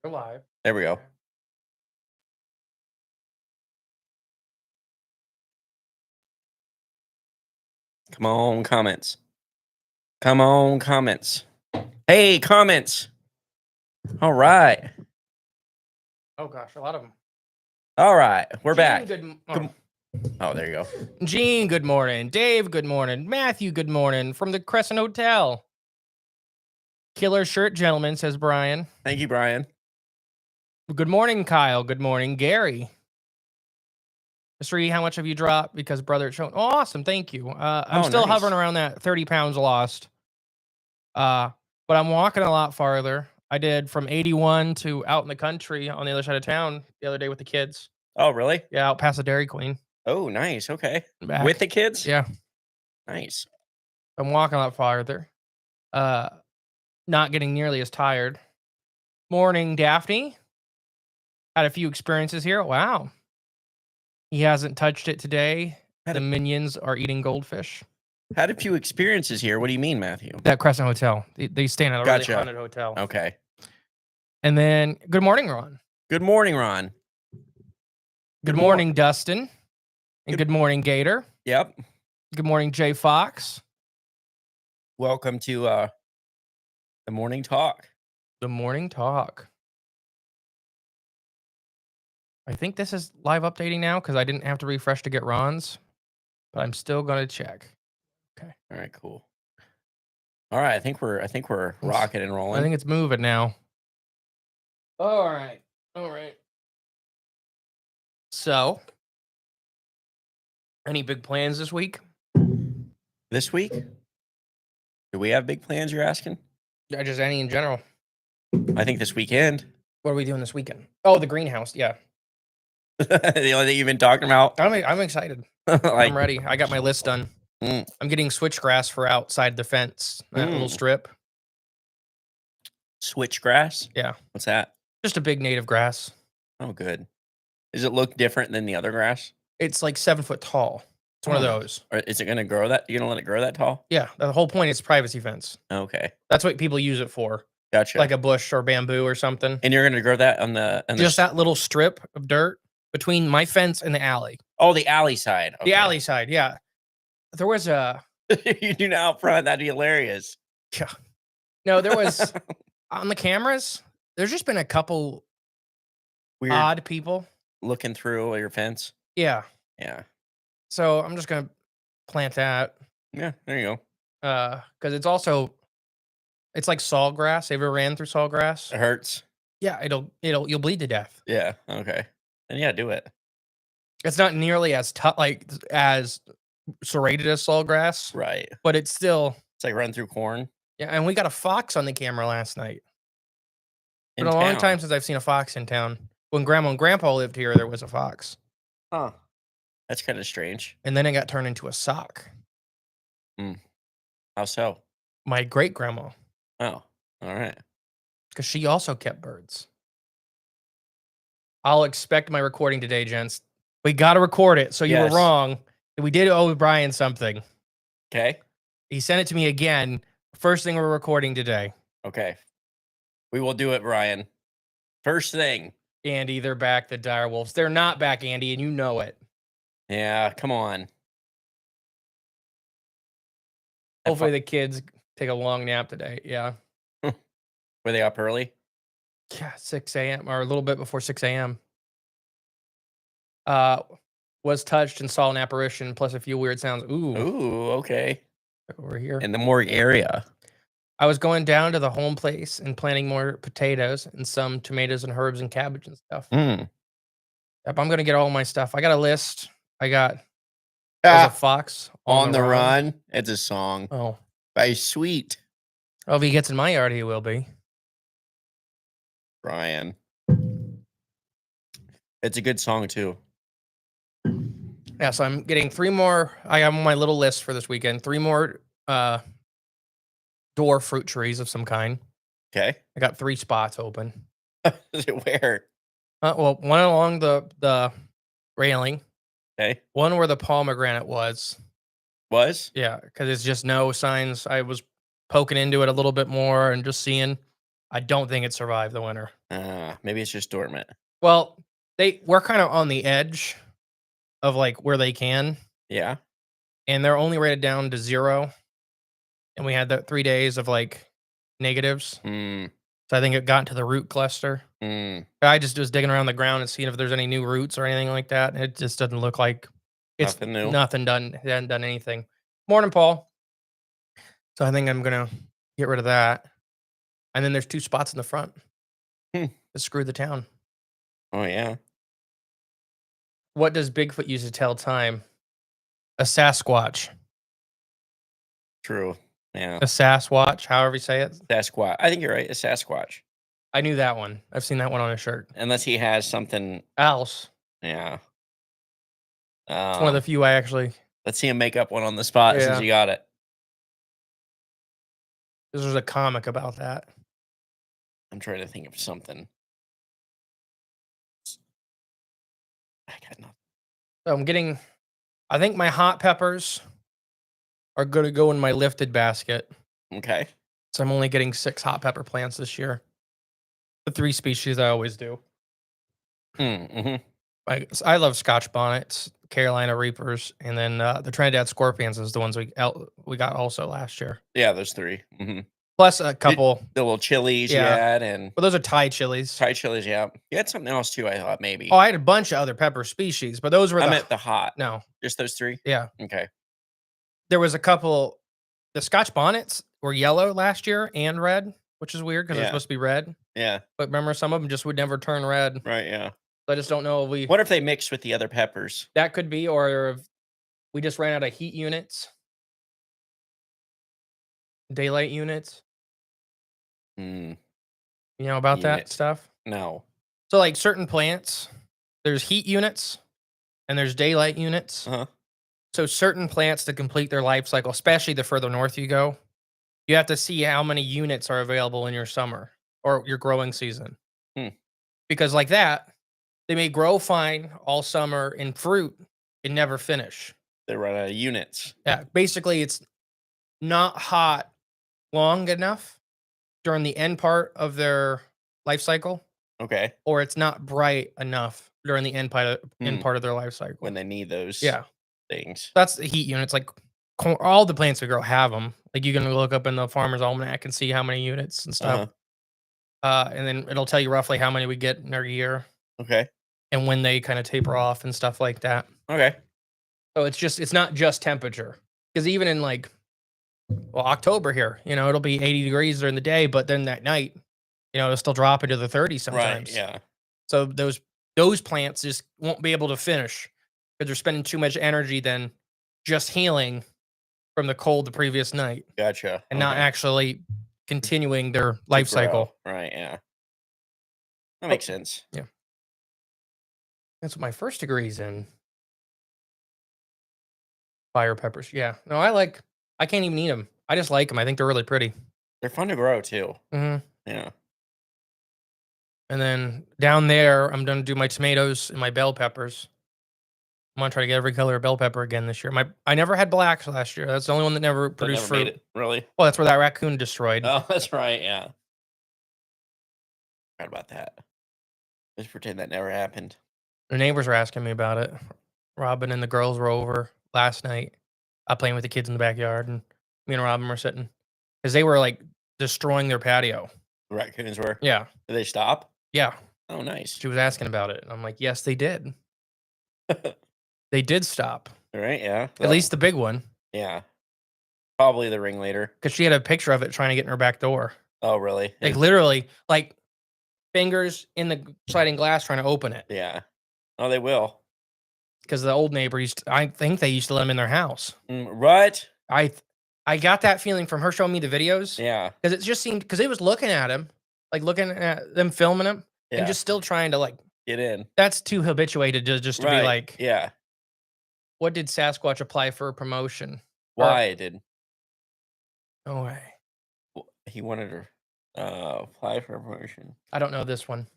We're live. There we go. Okay. Come on, comments. Come on, comments. Hey, comments. All right. Oh gosh, a lot of them. All right. We're back. Oh. Oh, there you go. Gene, good morning. Dave, good morning. Matthew, good morning from the Crescent Hotel. Killer shirt gentleman, says Brian. Thank you, Brian. Good morning, Kyle. Good morning, Gary. Mr. E, how much have you dropped? Because brother, it's showing. Oh, awesome. Thank you. I'm still nice. hovering around that 30 pounds lost. But I'm walking a lot farther. I did from 81 to out in the country on the other side of town the other day with the kids. Oh, really? Yeah, out past the Dairy Queen. Oh, nice. Okay. Back. With the kids? Yeah. Nice. I'm walking a lot farther. Not getting nearly as tired. Morning, Daphne. Had a few experiences here. Wow. He hasn't touched it today. The minions are eating goldfish. Had a few experiences here. What do you mean, Matthew? That Crescent Hotel. They stay in a really haunted hotel. Okay. And then, good morning, Ron. Good morning, Ron. Good morning, Dustin. And good morning, Gator. Yep. Good morning, Jay Fox. Welcome to the morning talk. The morning talk. I think this is live updating now because I didn't have to refresh to get Ron's, but I'm still gonna check. Okay. All right, cool. All right, I think we're rocking and rolling. I think it's moving now. All right. So, any big plans this week? This week? Do we have big plans, you're asking? Yeah, just any in general. I think this weekend. What are we doing this weekend? Oh, the greenhouse. Yeah. The only thing you've been talking about. I'm excited. I'm ready. I got my list done. I'm getting switchgrass for outside the fence. That little strip. Switchgrass? Yeah. What's that? Just a big native grass. Oh, good. Does it look different than the other grass? It's like 7 foot tall. It's one of those. Or is it going to grow that? You're going to let it grow that tall? Yeah. The whole point is privacy fence. Okay. That's what people use it for. Gotcha. Like a bush or bamboo or something. And you're going to grow that on the... Just that little strip of dirt between my fence and the alley. Oh, the alley side. Okay. The alley side, yeah. There was a... You do now out front. That'd be hilarious. Yeah. No, there was... on the cameras, there's just been a couple weird odd people looking through your fence. Yeah. Yeah. So I'm just going to plant that. Yeah, there you go. Because it's also... It's like sawgrass. Have you ever ran through sawgrass? It hurts. Yeah, you'll bleed to death. Yeah, okay. Then yeah, do it. It's not nearly as tough, like as serrated as sawgrass. Right. But it's still... It's like run through corn. Yeah, and we got a fox on the camera last night. It's been a long time since I've seen a fox in town. When Grandma and Grandpa lived here, there was a fox. Huh. That's kind of strange. And then it got turned into a sock. How so? My great-grandma. Oh, all right. Because she also kept birds. I'll expect my recording today, gents. We got to record it. So you were wrong. We did owe Brian something. Okay. He sent it to me again. First thing we're recording today. Okay. We will do it, Brian. First thing. Andy, they're back, the direwolves. They're not back, Andy, and you know it. Yeah, come on. Hopefully the kids take a long nap today. Yeah. Were they up early? Yeah, 6 a.m. or a little bit before 6 a.m. Was touched and saw an apparition plus a few weird sounds. Ooh, okay. Over here. In the morgue area. I was going down to the home place and planting more potatoes and some tomatoes and herbs and cabbage and stuff. Yep, I'm going to get all my stuff. I got a list. I got a fox on the run. It's a song. Oh. By Sweet. Oh, if he gets in my yard, he will be. Brian. It's a good song, too. Yeah, so I'm getting 3 more. I have on my little list for this weekend. 3 more dwarf fruit trees of some kind. Okay. I got 3 spots open. Where? Well, one along the railing. Okay. One where the pomegranate was. Was? Yeah, because it's just no signs. I was poking into it a little bit more and just seeing. I don't think it survived the winter. Maybe it's just dormant. Well, we're kind of on the edge of like where they can, Yeah. and they're only rated down to 0. And we had the 3 days of like negatives. Mm, So I think it got to the root cluster. mm. I just was digging around the ground and seeing if there's any new roots or anything like that. And it just doesn't look like it's Nothing new. nothing done. It hasn't done anything. Morning, Paul. So I think I'm gonna get rid of that. And then there's 2 spots in the front Hmm. to screw the town. Oh yeah. What does Bigfoot use to tell time? A Sasquatch. True. Yeah. A Sasquatch, however you say it. Sasquatch. I think you're right. A Sasquatch. I knew that one. I've seen that one on a shirt. Unless he has something. Else. Yeah. It's one of the few I actually. Let's see him make up one on the spot since Yeah. you got it. There's a comic about that. I'm trying to think of something. I got nothing. So I'm getting, I think my hot peppers are going to go in my lifted basket. Okay. So I'm only getting 6 hot pepper plants this year. The 3 species I always do. Mm-hmm. I love Scotch bonnets, Carolina Reapers, and then the Trinidad Scorpions is the ones we got also last year. Yeah, those 3. Mm-hmm. Plus a couple. The little chilies Yeah. you had, and Well, those are Thai chilies. Thai chilies. Yeah, you had something else too. I thought maybe. Oh, I had a bunch of other pepper species, but those were I meant the hot. No. Just those 3. Yeah. Okay. There was a couple. The Scotch bonnets were yellow last year and red, which is weird because they're Yeah. supposed to be red. Yeah. But remember, some of them just would never turn red. Right. Yeah. I just don't know if we. What if they mixed with the other peppers? That could be, or if we just ran out of heat units, daylight units. Mm, You know about that stuff? no. So, like certain plants, there's heat units and there's daylight units. Uh-huh. So, certain plants to complete their life cycle, especially the further north you go, you have to see how many units are available in your summer or your growing season. Hmm. Because, like that, they may grow fine all summer in fruit and never finish. They run out of units. Yeah. Basically, it's not hot long enough during the end part of their life cycle, Okay. or it's not bright enough during the end part of their life cycle. When they need those. Yeah. Things. That's the heat units. Like all the plants we grow have them. Like you can look up in the Farmer's Almanac and see how many units and stuff. And then it'll tell you roughly how many we get in our year. Okay. And when they kind of taper off and stuff like that. Okay. So it's not just temperature. Because even in October here, it'll be 80 degrees during the day, but then that night, it'll still drop into the 30s sometimes. Right. Yeah. So those plants just won't be able to finish because they're spending too much energy than just healing from the cold the previous night. Gotcha. And not actually continuing their life cycle. Right. Yeah. That makes sense. Yeah. That's what my first degree's in. Fire peppers. Yeah. No, I can't even eat them. I just like them. I think they're really pretty. They're fun to grow too. Mm-hmm. Yeah. And then down there, I'm going to do my tomatoes and my bell peppers. I'm going to try to get every color of bell pepper again this year. I never had blacks last year. That's the only one that never produced fruit. Made it, really? Well, that's where that raccoon destroyed. Oh, that's right. Yeah. Forgot about that. Just pretend that never happened. The neighbors were asking me about it. Robin and the girls were over last night. I playing with the kids in the backyard, and me and Robin were sitting because they were like destroying their patio. The raccoons were? Yeah. Did they stop? Yeah. Oh, nice. She was asking about it. And I'm like, yes, they did. They did stop. All right. Yeah. At least the big one. Yeah. Probably the ringleader. Because she had a picture of it trying to get in her back door. Oh, really? Like literally, like fingers in the sliding glass trying to open it. Yeah. Oh, they will. Because the old neighbor I think they used to let them in their house. What? I got that feeling from her showing me the videos. Yeah. Because it just seemed, because it was looking at him, like looking at them filming him, and just still trying to get in. That's too habituated to just to be like, yeah. What did Sasquatch apply for a promotion? Why did? No way. He wanted to apply for a promotion. I don't know this one.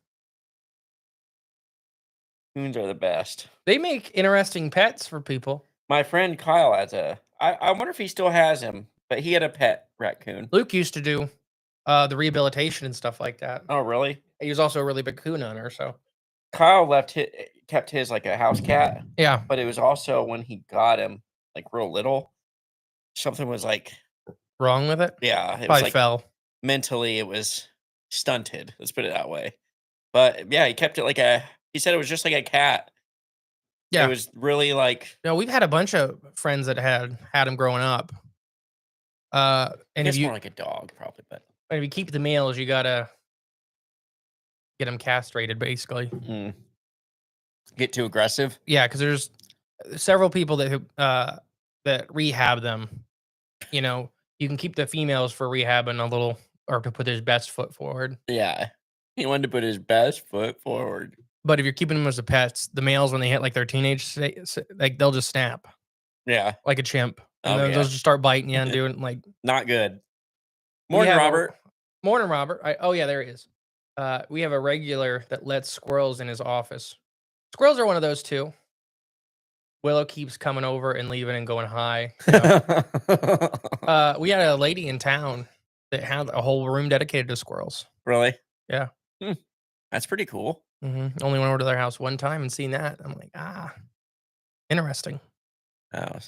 Coons are the best. They make interesting pets for people. My friend Kyle has I wonder if he still has him, but he had a pet raccoon. Luke used to do The rehabilitation and stuff like that. Oh, really? He was also a really big coon hunter, so Kyle kept his like a house cat, yeah, but it was also when he got him like real little, something was like, wrong with it? yeah, it was Probably like fell. mentally it was stunted. Let's put it that way. But yeah, he kept it like a. He said it was just like a cat. It Yeah. was really like, No, we've had a bunch of friends that had him growing up. I And guess more like a dog, probably. But if you keep the males, you gotta get them castrated, basically. mm, get too aggressive. Yeah, because there's several people that rehab them. You know, you can keep the females for rehab and a little, or to put his best foot forward. Yeah, he wanted to put his best foot forward. But if you're keeping them as a pets, the males when they hit like their like they'll just snap Yeah. like a chimp, and Oh then they'll yeah. just start biting you and doing like Not good. we Morning, have a Robert. morning Robert. Oh yeah, there he is. We have a regular that lets squirrels in his office. Squirrels are one of those too. Willow keeps coming over and leaving and going hi. You know, we had a lady in town that had a whole room dedicated to squirrels. Really? Yeah. Hmm, that's pretty cool. Only went over to their house one time and seen that. I'm like, interesting. Oh,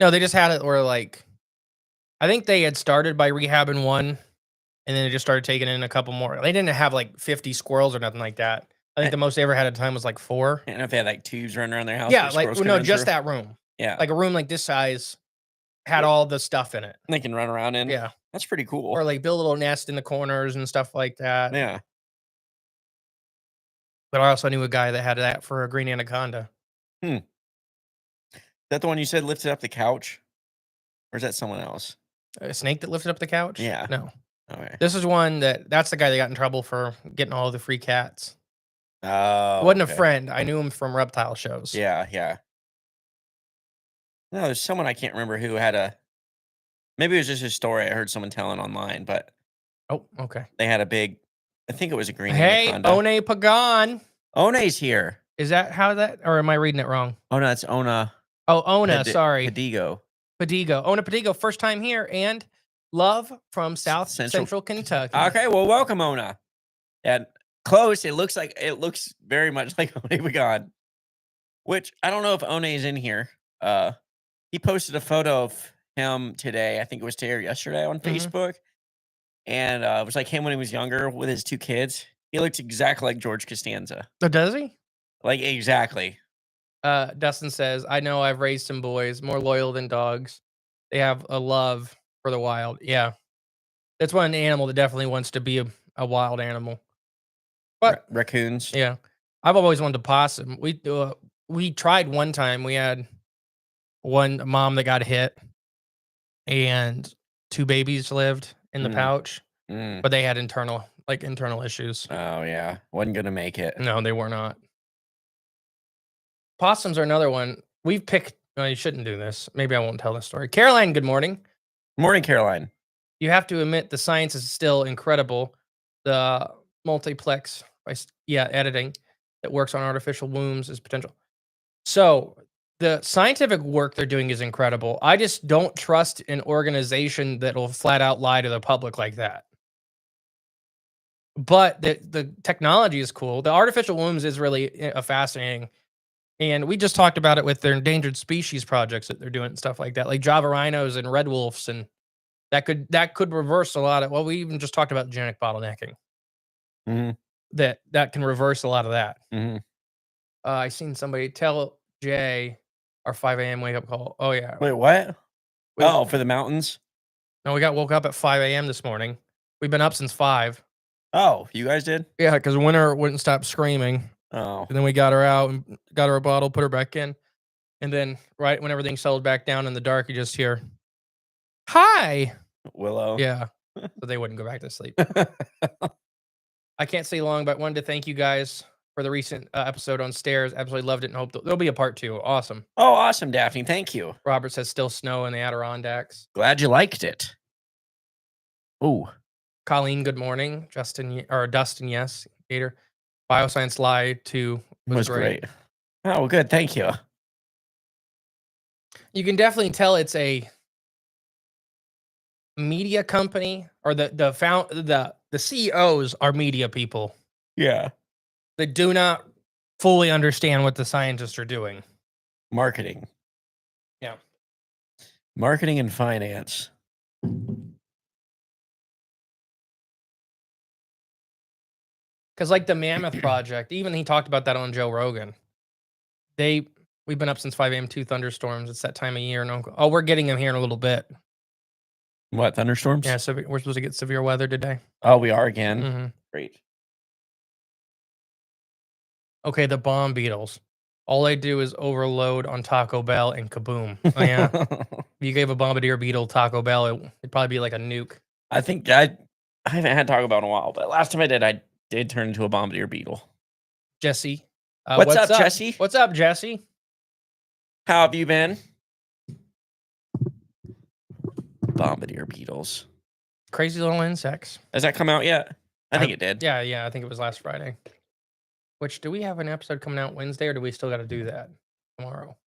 No, they just had it where like I think they had started by rehabbing one, and then they just started taking in a couple more. They didn't have like 50 squirrels or nothing like that. I think I the most they ever had at a time was like 4. don't know if they had like tubes running around their house Yeah, for like squirrels well, no, coming just through. that room. Yeah, Like a room like this size had all the stuff in it. they can run around in. Yeah. That's pretty Or cool. like build a little nest in the corners and stuff like that. Yeah. But I also knew a guy that had that for a green anaconda. Hmm. Is that the one you said lifted up the couch, or is that someone else? A snake that lifted up the couch? Yeah. No. Okay. This is one that's the guy that got in trouble for getting all the free cats. It Oh, wasn't a okay. friend. I knew him from reptile shows. Yeah, yeah. No, there's someone I can't remember who had a. Maybe it was just a story I heard someone telling online, but Oh, okay. they had a big. I think it was a green Hey, anaconda. One Pagan. One's here. Is that how that, or am I reading it wrong? Oh no, it's Ona. Oh, Ona, sorry. Padigo. Padigo. Ona Padigo, first time here, and love from South Central Kentucky. Okay, well, welcome, Ona. And close. It looks very much like One Pagan. Which I don't know if One is in here. He posted a photo of him today. I think it was today or yesterday on Facebook. And it was like him when he was younger with his 2 kids. He looks exactly like George Costanza. Oh, does he? Like, exactly. Dustin says, I know I've raised some boys more loyal than dogs. They have a love for the wild. Yeah. That's one animal that definitely wants to be a wild animal. But Raccoons. yeah, I've always wanted a possum. We tried one time. We had one mom that got hit, and 2 babies lived in the pouch, but they had internal issues. Oh, yeah. Wasn't going to make it. No, they were not. Possums are another one. We've picked. You shouldn't do this. Maybe I won't tell this story. Caroline, good morning. Morning, Caroline. You have to admit the science is still incredible. The multiplex, editing that works on artificial wombs is potential. So the scientific work they're doing is incredible. I just don't trust an organization that will flat out lie to the public like that. But the technology is cool. The artificial wombs is really fascinating. And we just talked about it with their endangered species projects that they're doing and stuff like that, like Java rhinos and red wolves, and that could reverse a lot of. Well, we even just talked about genetic bottlenecking. That can reverse a lot of that. I seen somebody tell Jay our 5 a.m. wake up call. Oh yeah. Wait, what? For the mountains? No, we got woke up at 5 a.m. this morning. We've been up since 5. Oh, you guys did? Yeah, because Winter wouldn't stop screaming. Oh. And then we got her out and got her a bottle, put her back in. And then right when everything settled back down in the dark, you just hear, hi. Willow. Yeah. So they wouldn't go back to sleep. I can't stay long, but wanted to thank you guys for the recent episode on stairs. Absolutely loved it and hope there'll be a part 2. Awesome. Oh, awesome, Daphne. Thank you. Robert says still snow in the Adirondacks. Glad you liked it. Ooh. Colleen, good morning. Dustin, yes. Gator. Bioscience Live 2 was great. Oh, good. Thank you. You can definitely tell it's a media company or the CEOs are media people Yeah. that do not fully understand what the scientists are doing. Marketing. Yeah. Marketing and finance. Because like the Mammoth Project, even he talked about that on Joe Rogan. We've been up since 5 a.m. 2 thunderstorms. It's that time of year. And we're getting them here in a little bit. What, thunderstorms? Yeah, so we're supposed to get severe weather today. Oh, we are again. Mm-hmm. Great. Okay, the bomb beetles. All they do is overload on Taco Bell and kaboom. Oh, yeah. If you gave a bombardier beetle Taco Bell, it'd probably be like a nuke. I think I haven't had Taco Bell in a while, but last time I did turn into a bombardier beetle. Jesse. What's up, Jesse? What's up, Jesse? How have you been? Bombardier beetles. Crazy little insects. Has that come out yet? I think it did. Yeah. I think it was last Friday. Which, do we have an episode coming out Wednesday, or do we still got to do that tomorrow?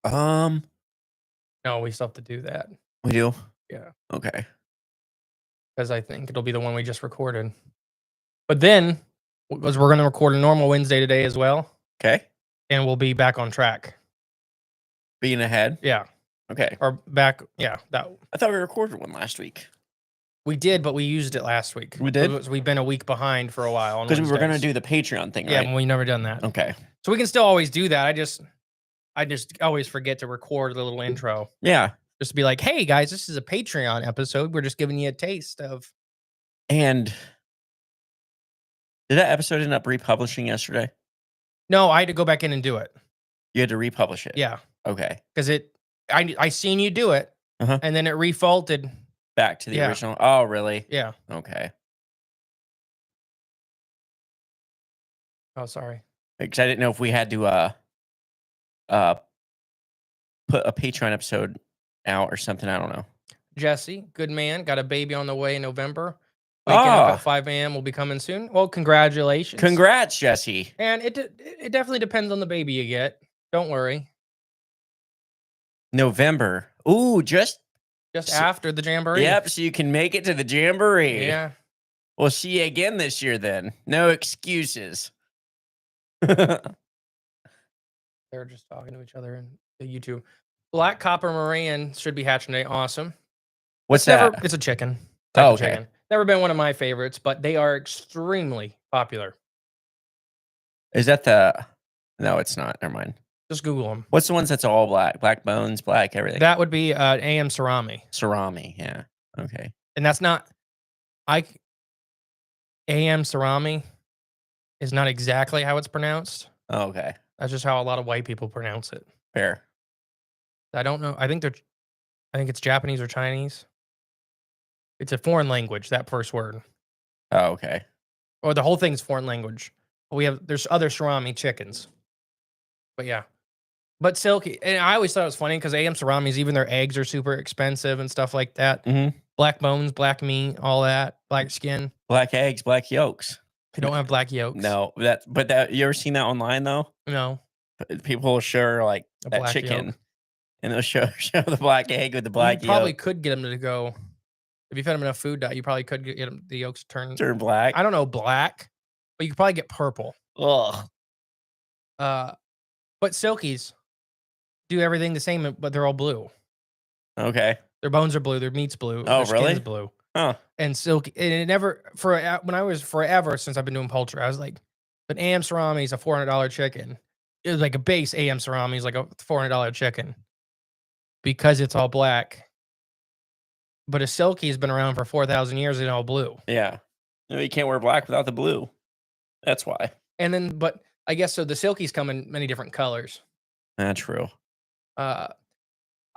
No, we still have to do that. We do? Yeah. Okay. Because I think it'll be the one we just recorded. But then, because we're going to record a normal Wednesday today as well. Okay. And we'll be back on track. Being ahead? Yeah. Okay. Or back, yeah. I thought we recorded one last week. We did, but we used it last week. We did? We've been a week behind for a while. Because we were going to do the Patreon thing, yeah, right? Yeah, we never done that. Okay. So we can still always do that. I just always forget to record the little intro. Yeah. Just to be like, hey, guys, this is a Patreon episode. We're just giving you a taste of. And did that episode end up republishing yesterday? No, I had to go back in and do it. You had to republish it? Yeah. Okay. Because I seen you do it, and then it refaulted. Back to the original? Oh, really? Yeah. Okay. Oh, sorry. Because I didn't know if we had to put a Patreon episode out or something. I don't know. Jesse, good man, got a baby on the way in November. Waking up at 5 a.m. will be coming soon. Well, congratulations. Congrats, Jesse. And it definitely depends on the baby you get. Don't worry. November. Ooh, just after the Jamboree. Yep, so you can make it to the Jamboree. Yeah. We'll see you again this year then. No excuses. They're just talking to each other in the YouTube. Black Copper Moran should be hatching today. Awesome. What's that? It's a chicken. Oh, okay. Chicken. Never been one of my favorites, but they are extremely popular. Is that the... No, it's not. Never mind. Just Google them. What's the ones that's all black? Black bones, black everything? That would be AM Sarami. Sarami, yeah. Okay. And that's not... AM Sarami is not exactly how it's pronounced. Oh, okay. That's just how a lot of white people pronounce it. Fair. I don't know. I think it's Japanese or Chinese. It's a foreign language, that first word. Oh, okay. Or the whole thing's foreign language. There's other Sarami chickens. But yeah. But silky. And I always thought it was funny because AM Saramis, even their eggs are super expensive and stuff like that. Mm-hmm. Black bones, black meat, all that. Black skin. Black eggs, black yolks. They don't have black yolks. No. You ever seen that online though? No. People will show like that chicken. Yolk. And they'll show the black egg with the black You probably yolk. could get them to go. If you fed them enough food dye, you probably could get them, the yolks turn black. I don't know black, but you could probably get purple. Ugh. But silkies do everything the same, but they're all blue. Okay. Their bones are blue. Their meat's blue. Oh, their really? skin's blue. Huh. And silky. And it never when I was forever since I've been doing poultry, I was like, but AM Sarami is a $400 chicken. It was like a base AM Sarami is like a $400 chicken because it's all black. But a silky has been around for 4,000 years and all blue. Yeah. No, you can't wear black without the blue. That's why. And then, but I guess so. The silkies come in many different colors. That's true. I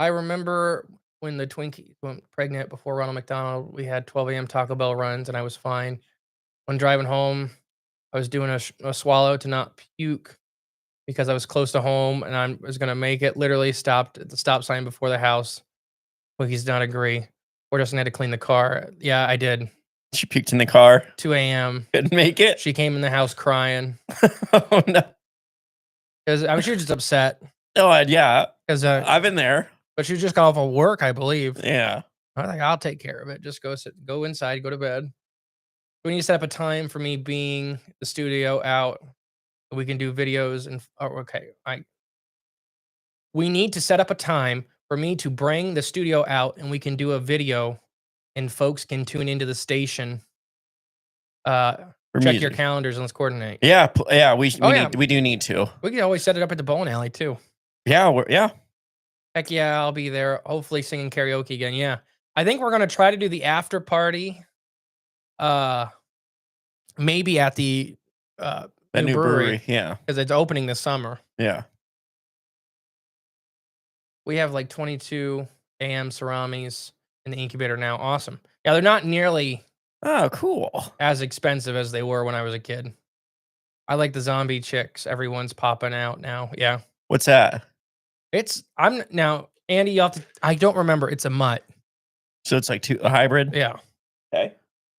remember when the Twinkie went pregnant before Ronald McDonald, we had 12 a.m. Taco Bell runs and I was fine. When driving home, I was doing a swallow to not puke because I was close to home and I was going to make it. Literally stopped at the stop sign before the house. Cookies did not agree. Or just had to clean the car. Yeah, I did. She puked in the car. 2 a.m. Couldn't make it. She came in the house crying. Oh, no. Because she was just upset. Oh, yeah. Because I've been there. But she just got off of work, I believe. Yeah. I was like, "I'll take care of it. Just go inside, go to bed." We need to set up a time for me being the studio out. We can do videos and okay. We need to set up a time for me to bring the studio out and we can do a video and folks can tune into the station. Uh, For Check your music. calendars and let's coordinate. Yeah, yeah, we Oh, yeah. we do need to. We can always set it up at the bowling alley too. Yeah. Heck yeah, I'll be there. Hopefully singing karaoke again. Yeah. I think we're gonna try to do the after party. Uh Maybe at the That new new brewery brewery. Yeah. because it's opening this summer. Yeah. We have like 22 AM ceramis in the incubator now. Awesome. Yeah, they're not nearly Oh, cool. as expensive as they were when I was a kid. I like the zombie chicks. Everyone's popping out now. Yeah. What's that? I'm now, Andy, I don't remember. It's a mutt. So it's like a hybrid? Yeah. Okay.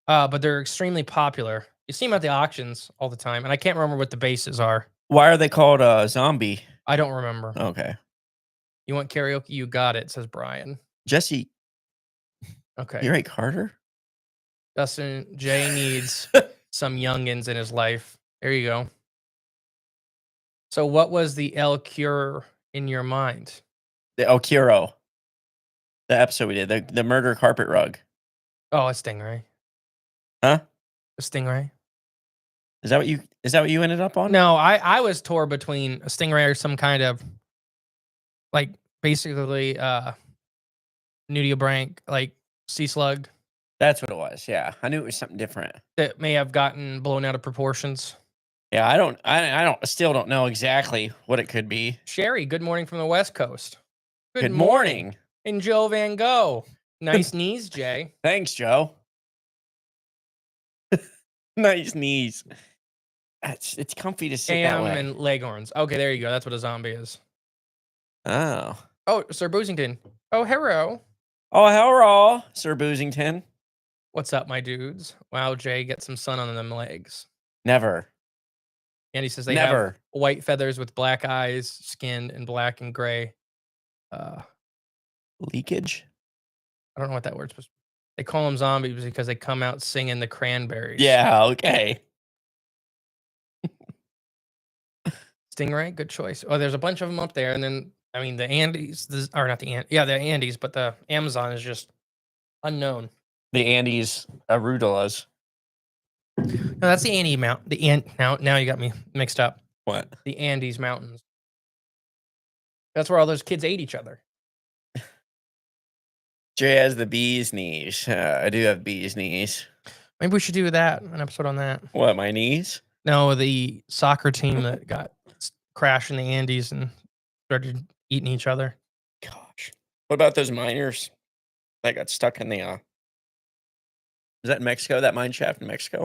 But they're extremely popular. You see them at the auctions all the time, and I can't remember what the bases are. Why are they called zombie? I don't remember. Okay. You want karaoke? You got it, says Brian. Jesse, Okay. you right, Carter? Justin, Jay needs some youngins in his life. There you go. So what was the El Cure in your mind? The El Curo. The episode we did, the murder carpet rug. Oh, a stingray. Huh? A stingray? Is that what you ended up on? No, I was torn between a stingray or some kind of like basically nudibranch, like sea slug That's what it was. Yeah. I knew it was something different. that may have gotten blown out of proportions. Yeah, I still don't know exactly what it could be. Sherry, good morning from the West Coast. Good morning. And Joe Van Gogh. Nice knees, Jay. Thanks, Joe. Nice knees. It's comfy to sit that Ham way. and leghorns. Okay, there you go. That's what a zombie is. Oh. Oh, Sir Boozington. Oh, hello. Oh, hello, Sir Boozington. What's up, my dudes? Wow, Jay, get some sun on them legs. Never. And he says they Never. have white feathers with black eyes, skinned in black and gray. Leakage? I don't know what that word's supposed to be. They call them zombies because they come out singing the cranberries. Yeah, okay. Stingray, good choice. Oh, there's a bunch of them up there. And then, I mean, the Andes, or not the Andes. Yeah, the Andes, but the Amazon is just unknown. The Andes arudulas. No, that's the Andes Mount. Now you got me mixed up. What? The Andes Mountains. That's where all those kids ate each other. Jay has the bee's knees. I do have bee's knees. Maybe we should do that, an episode on that. What, my knees? No, the soccer team that got crashed in the Andes and started eating each other. Gosh. What about those miners that got stuck in the is that in Mexico? That mine shaft in Mexico?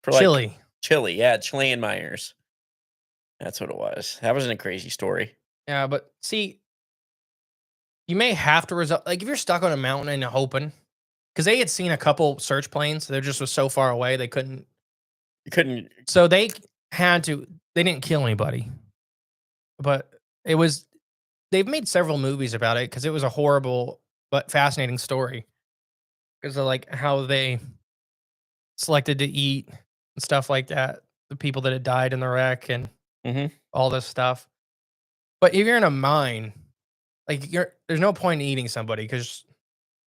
For Chile. Chile, yeah, Chilean miners. That's what it was. That wasn't a crazy story. Yeah, but see, you may have to like if you're stuck on a mountain and hoping, because they had seen a couple search planes, they just was so far away they couldn't. You couldn't. So they had to. They didn't kill anybody, but it was. They've made several movies about it because it was a horrible but fascinating story. Because of like how they selected to eat and stuff like that, the people that had died in the wreck and all this stuff. But if you're in a mine, like there's no point in eating somebody because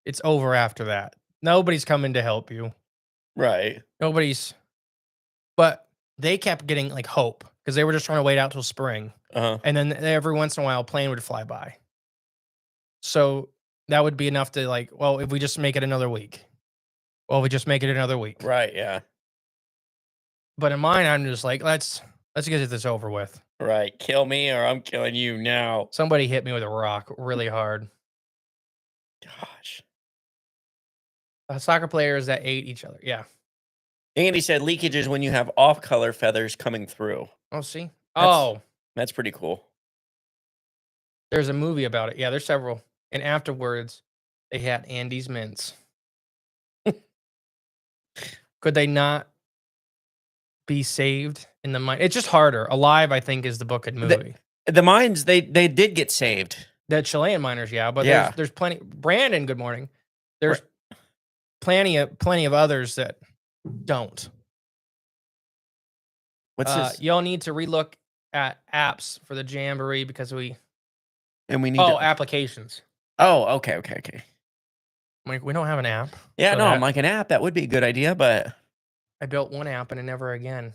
it's over after that. Nobody's coming to help you. Right. Nobody's. But they kept getting like hope because they were just trying to wait out till spring. And then every once in a while, a plane would fly by. So that would be enough to like, well, if we just make it another week. Well, we just make it another week. Right, yeah. But in mine, I'm just like, let's get this over with. Right. Kill me or I'm killing you now. Somebody hit me with a rock really hard. Gosh. Soccer players that ate each other. Yeah. Andy said leakage is when you have off-color feathers coming through. Oh, see? That's pretty cool. There's a movie about it. Yeah, there's several. And afterwards, they had Andy's mints. Could they not be saved in the mine? It's just harder. Alive, I think, is the book and movie. The mines, they did get saved. The Chilean miners, yeah. But Yeah. there's plenty. Brandon, good morning. There's plenty of others that don't. What's this? You'll need to relook at apps for the Jamboree because we And we need to. applications. Oh, okay. Like, we don't have an app. Yeah, so no, that- I'm like an app. That would be a good idea, but I built one app and it never again.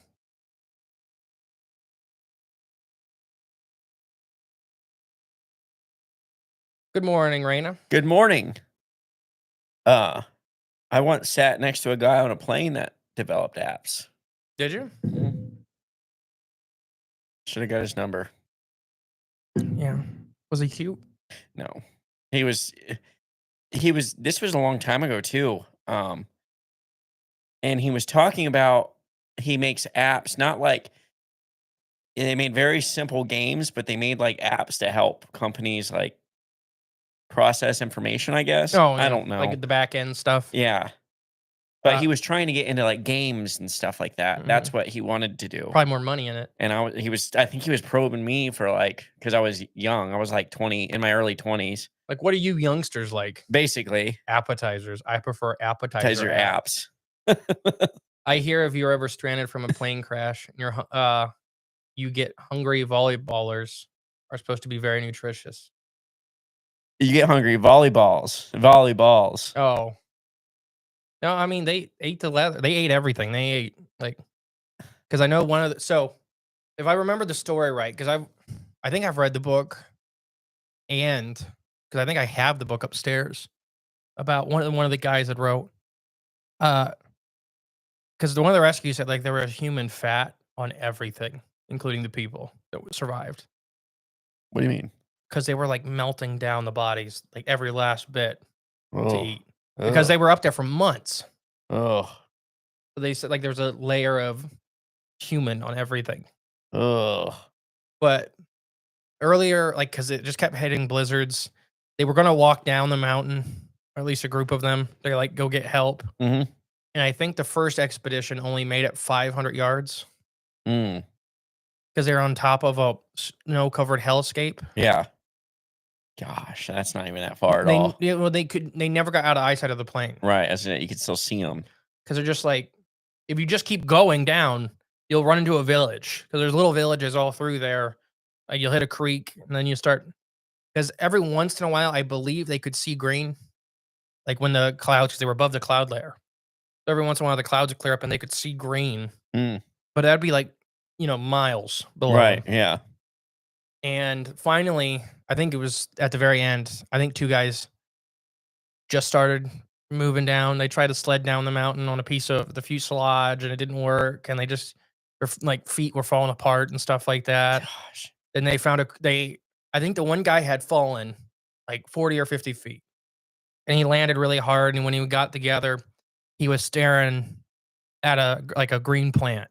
Good morning, Raina. good morning. I once sat next to a guy on a plane that developed apps. Did you? Should have got his number. Yeah. Was he cute? No, he was. This was a long time ago too. And he was talking about he makes apps, not like they made very simple games, but they made like apps to help companies like process information, I guess. Oh, I don't know. Like the back end stuff. Yeah. But Uh, he was trying to get into like games and stuff like that. That's what he wanted to do. Probably more money in it. And I think he was probing me for like, because I was young. I was like 20 in my early 20s. Like, what are you youngsters like? Basically. Appetizers. I prefer appetizer Appetizer apps. I hear if you're ever stranded from a plane crash and you get hungry volleyballers are supposed to be very nutritious. You get hungry. Volleyballs. Oh. No, I mean, they ate the leather. They ate everything. They ate, like, because I know one of the, so if I remember the story right, because I think I've read the book, and because I think I have the book upstairs about one of the guys that wrote, because the one of the rescues said like there was human fat on everything, including the people that survived, What do you mean? because they were like melting down the bodies, like every last bit to Oh. eat, because they were up there for months. Oh. So they said like there's a layer of human on everything. Oh. But earlier, like, because it just kept hitting blizzards, they were gonna walk down the mountain, or at least a group of them. They like go get help, Mm-hmm. and I think the first expedition only made it 500 yards Mm. because they're on top of a snow-covered hellscape. Yeah. Gosh, that's not even that far at all. They never got out of eyesight of the plane Right, as in you could still see them. because they're just like, if you just keep going down, you'll run into a village because there's little villages all through there. You'll hit a creek, and then you start. Because every once in a while, I believe they could see green, like when the clouds, because they were above the cloud layer. So every once in a while, the clouds would clear up and they could see green. Mm. But that'd be like, miles below. Right, yeah. And finally, I think it was at the very end, I think two guys just started moving down. They tried to sled down the mountain on a piece of the fuselage, and it didn't work. And they just, like, feet were falling apart and stuff like that. Gosh. Then they found I think the one guy had fallen like 40 or 50 feet, and he landed really hard. And when he got together, he was staring at a green plant.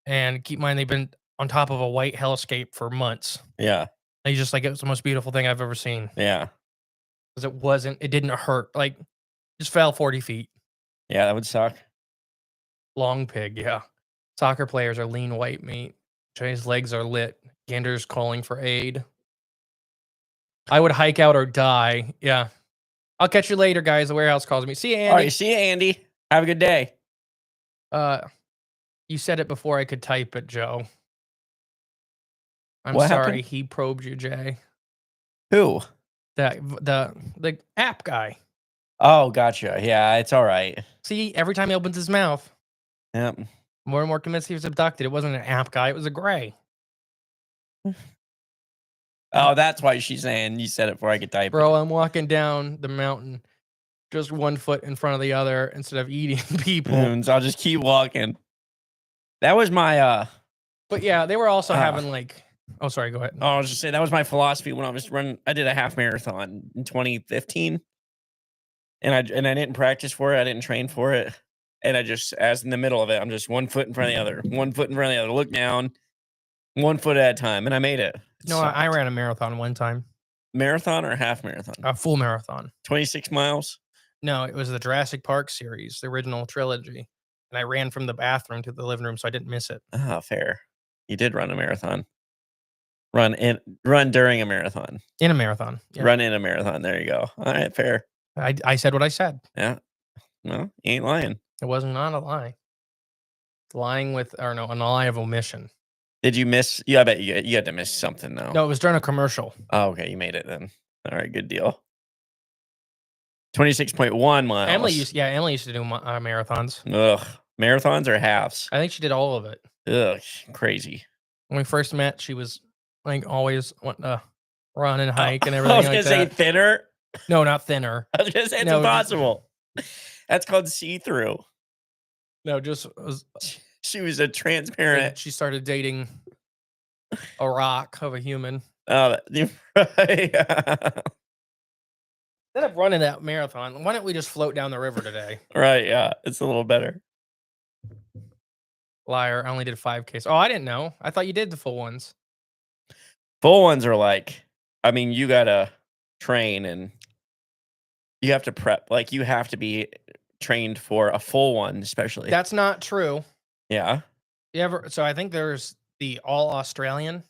And keep in mind, they've been on top of a white hellscape for months. Yeah, And he's just like, it was the most beautiful thing I've ever seen. yeah. Because it didn't hurt. Like, just fell 40 feet. Yeah, that would suck. Long pig, yeah. Soccer players are lean white meat. Jay's legs are lit. Gander's calling for aid. I would hike out or die. Yeah. I'll catch you later, guys. The warehouse calls me. See you, Andy. All right, see you, Andy. Have a good day. You said it before I could type it, Joe. I'm What sorry. happened? He probed you, Jay. Who? The app guy. Oh, gotcha. Yeah, it's all right. See, every time he opens his mouth, Yep. more and more convinced he was abducted. It wasn't an app guy. It was a gray. Oh, that's why she's saying you said it before I could type Bro, I'm walking down the mountain just 1 foot in front of the other instead of eating people. it. So I'll just keep walking. That was my But yeah, they were also having like, oh, sorry, go ahead. I was just saying that was my philosophy when I was running. I did a half marathon in 2015, and I didn't practice for it. I didn't train for it, and I just, as in the middle of it, I'm just 1 foot in front of the other, 1 foot in front of the other. Look down, 1 foot at a time, and I made it. No, I ran a marathon one time. Marathon or half marathon? A full marathon. 26 miles. No, it was the Jurassic Park series, the original trilogy, and I ran from the bathroom to the living room, so I didn't miss it. Ah, fair. You did run a marathon. Run during a marathon. In a marathon. Yeah. Run in a marathon. There you go. All right, fair. I said what I said. Yeah. No, you ain't lying. It was not a lie. Lying with or no, a lie of omission. Did you miss? Yeah, I bet you had to miss something though. No, it was during a commercial. Oh, okay, you made it then. All right, good deal. 26.1 miles. Emily used to do marathons. Ugh. Marathons or halves? I think she did all of it. Ugh, crazy. When we first met, she was like always wanting to run and hike and I everything was like gonna say that. thinner. No, not thinner. I was gonna say it's No, impossible. That's called see-through. No, just was, She was a transparent. she started dating a rock of a human. Right. Instead of running that marathon, why don't we just float down the river today? Right, yeah, it's a little better. Liar, I only did 5Ks. Oh, I didn't know. I thought you did the full ones. Full ones are like, I mean, you gotta train and you have to prep. Like, you have to be trained for a full one, especially. That's not true. Yeah. So I think there's the All Australian.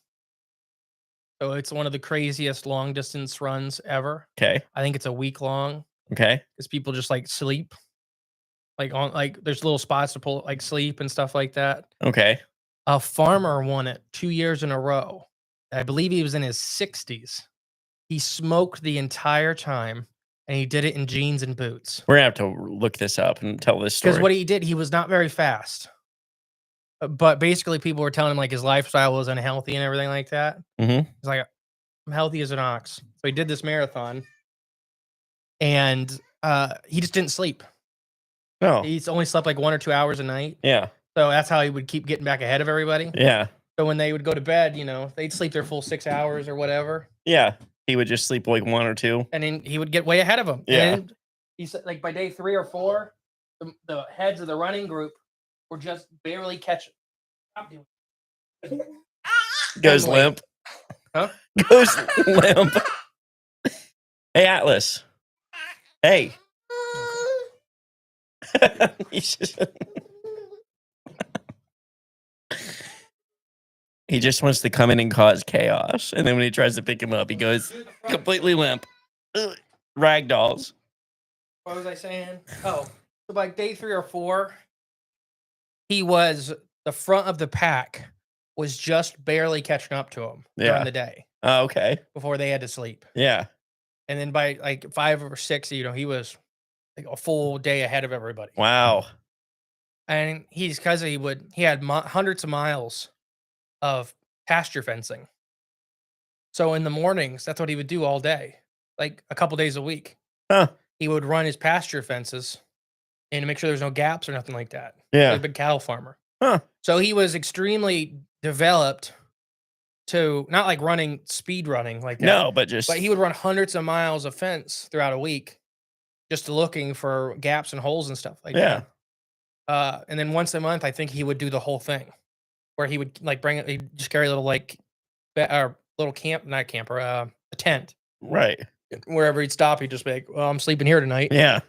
So it's one of the craziest long distance runs ever. Okay. I think it's a week long Okay. because people just like sleep. There's little spots to pull like sleep and stuff like that. Okay. A farmer won it 2 years in a row. I believe he was in his 60s. He smoked the entire time and he did it in jeans and boots. We're gonna have to look this up and tell this story. Because what he did, he was not very fast. But basically, people were telling him like his lifestyle was unhealthy and everything like that. Mhm. He's like, I'm healthy as an ox. So he did this marathon and he just didn't sleep. Oh. He's only slept like 1 or 2 hours a night. Yeah. So that's how he would keep getting back ahead of everybody. Yeah. So when they would go to bed, they'd sleep their full 6 hours or whatever. Yeah. He would just sleep like 1 or 2. And then he would get way ahead of them. Yeah. And he said like by day 3 or 4, the heads of the running group were just barely catching. Stop doing it. Goes Like, limp. huh? Goes limp. Hey, Atlas. Hey. He just wants to come in and cause chaos. And then when he tries to pick him up, he goes completely limp. Ugh. Ragdolls. What was I saying? Oh, so by day 3 or 4, he was the front of the pack was just barely catching up to him during the day Oh, okay. before they had to sleep. Yeah. And then by like 5 or 6, he was like a full day ahead of everybody. Wow. And he had hundreds of miles of pasture fencing. So in the mornings, that's what he would do all day, like a couple days a week. Huh. He would run his pasture fences and make sure there's no gaps or nothing like that. Yeah. He's a big cattle farmer. Huh. So he was extremely developed to not like speed running like that. No, but But he would run hundreds of miles of fence throughout a week just looking for gaps and holes and stuff like yeah. that. And then once a month, I think he would do the whole thing where he would like he'd just carry a little like little a tent. Right. Wherever he'd stop, he'd just be like, well, I'm sleeping here tonight. Yeah.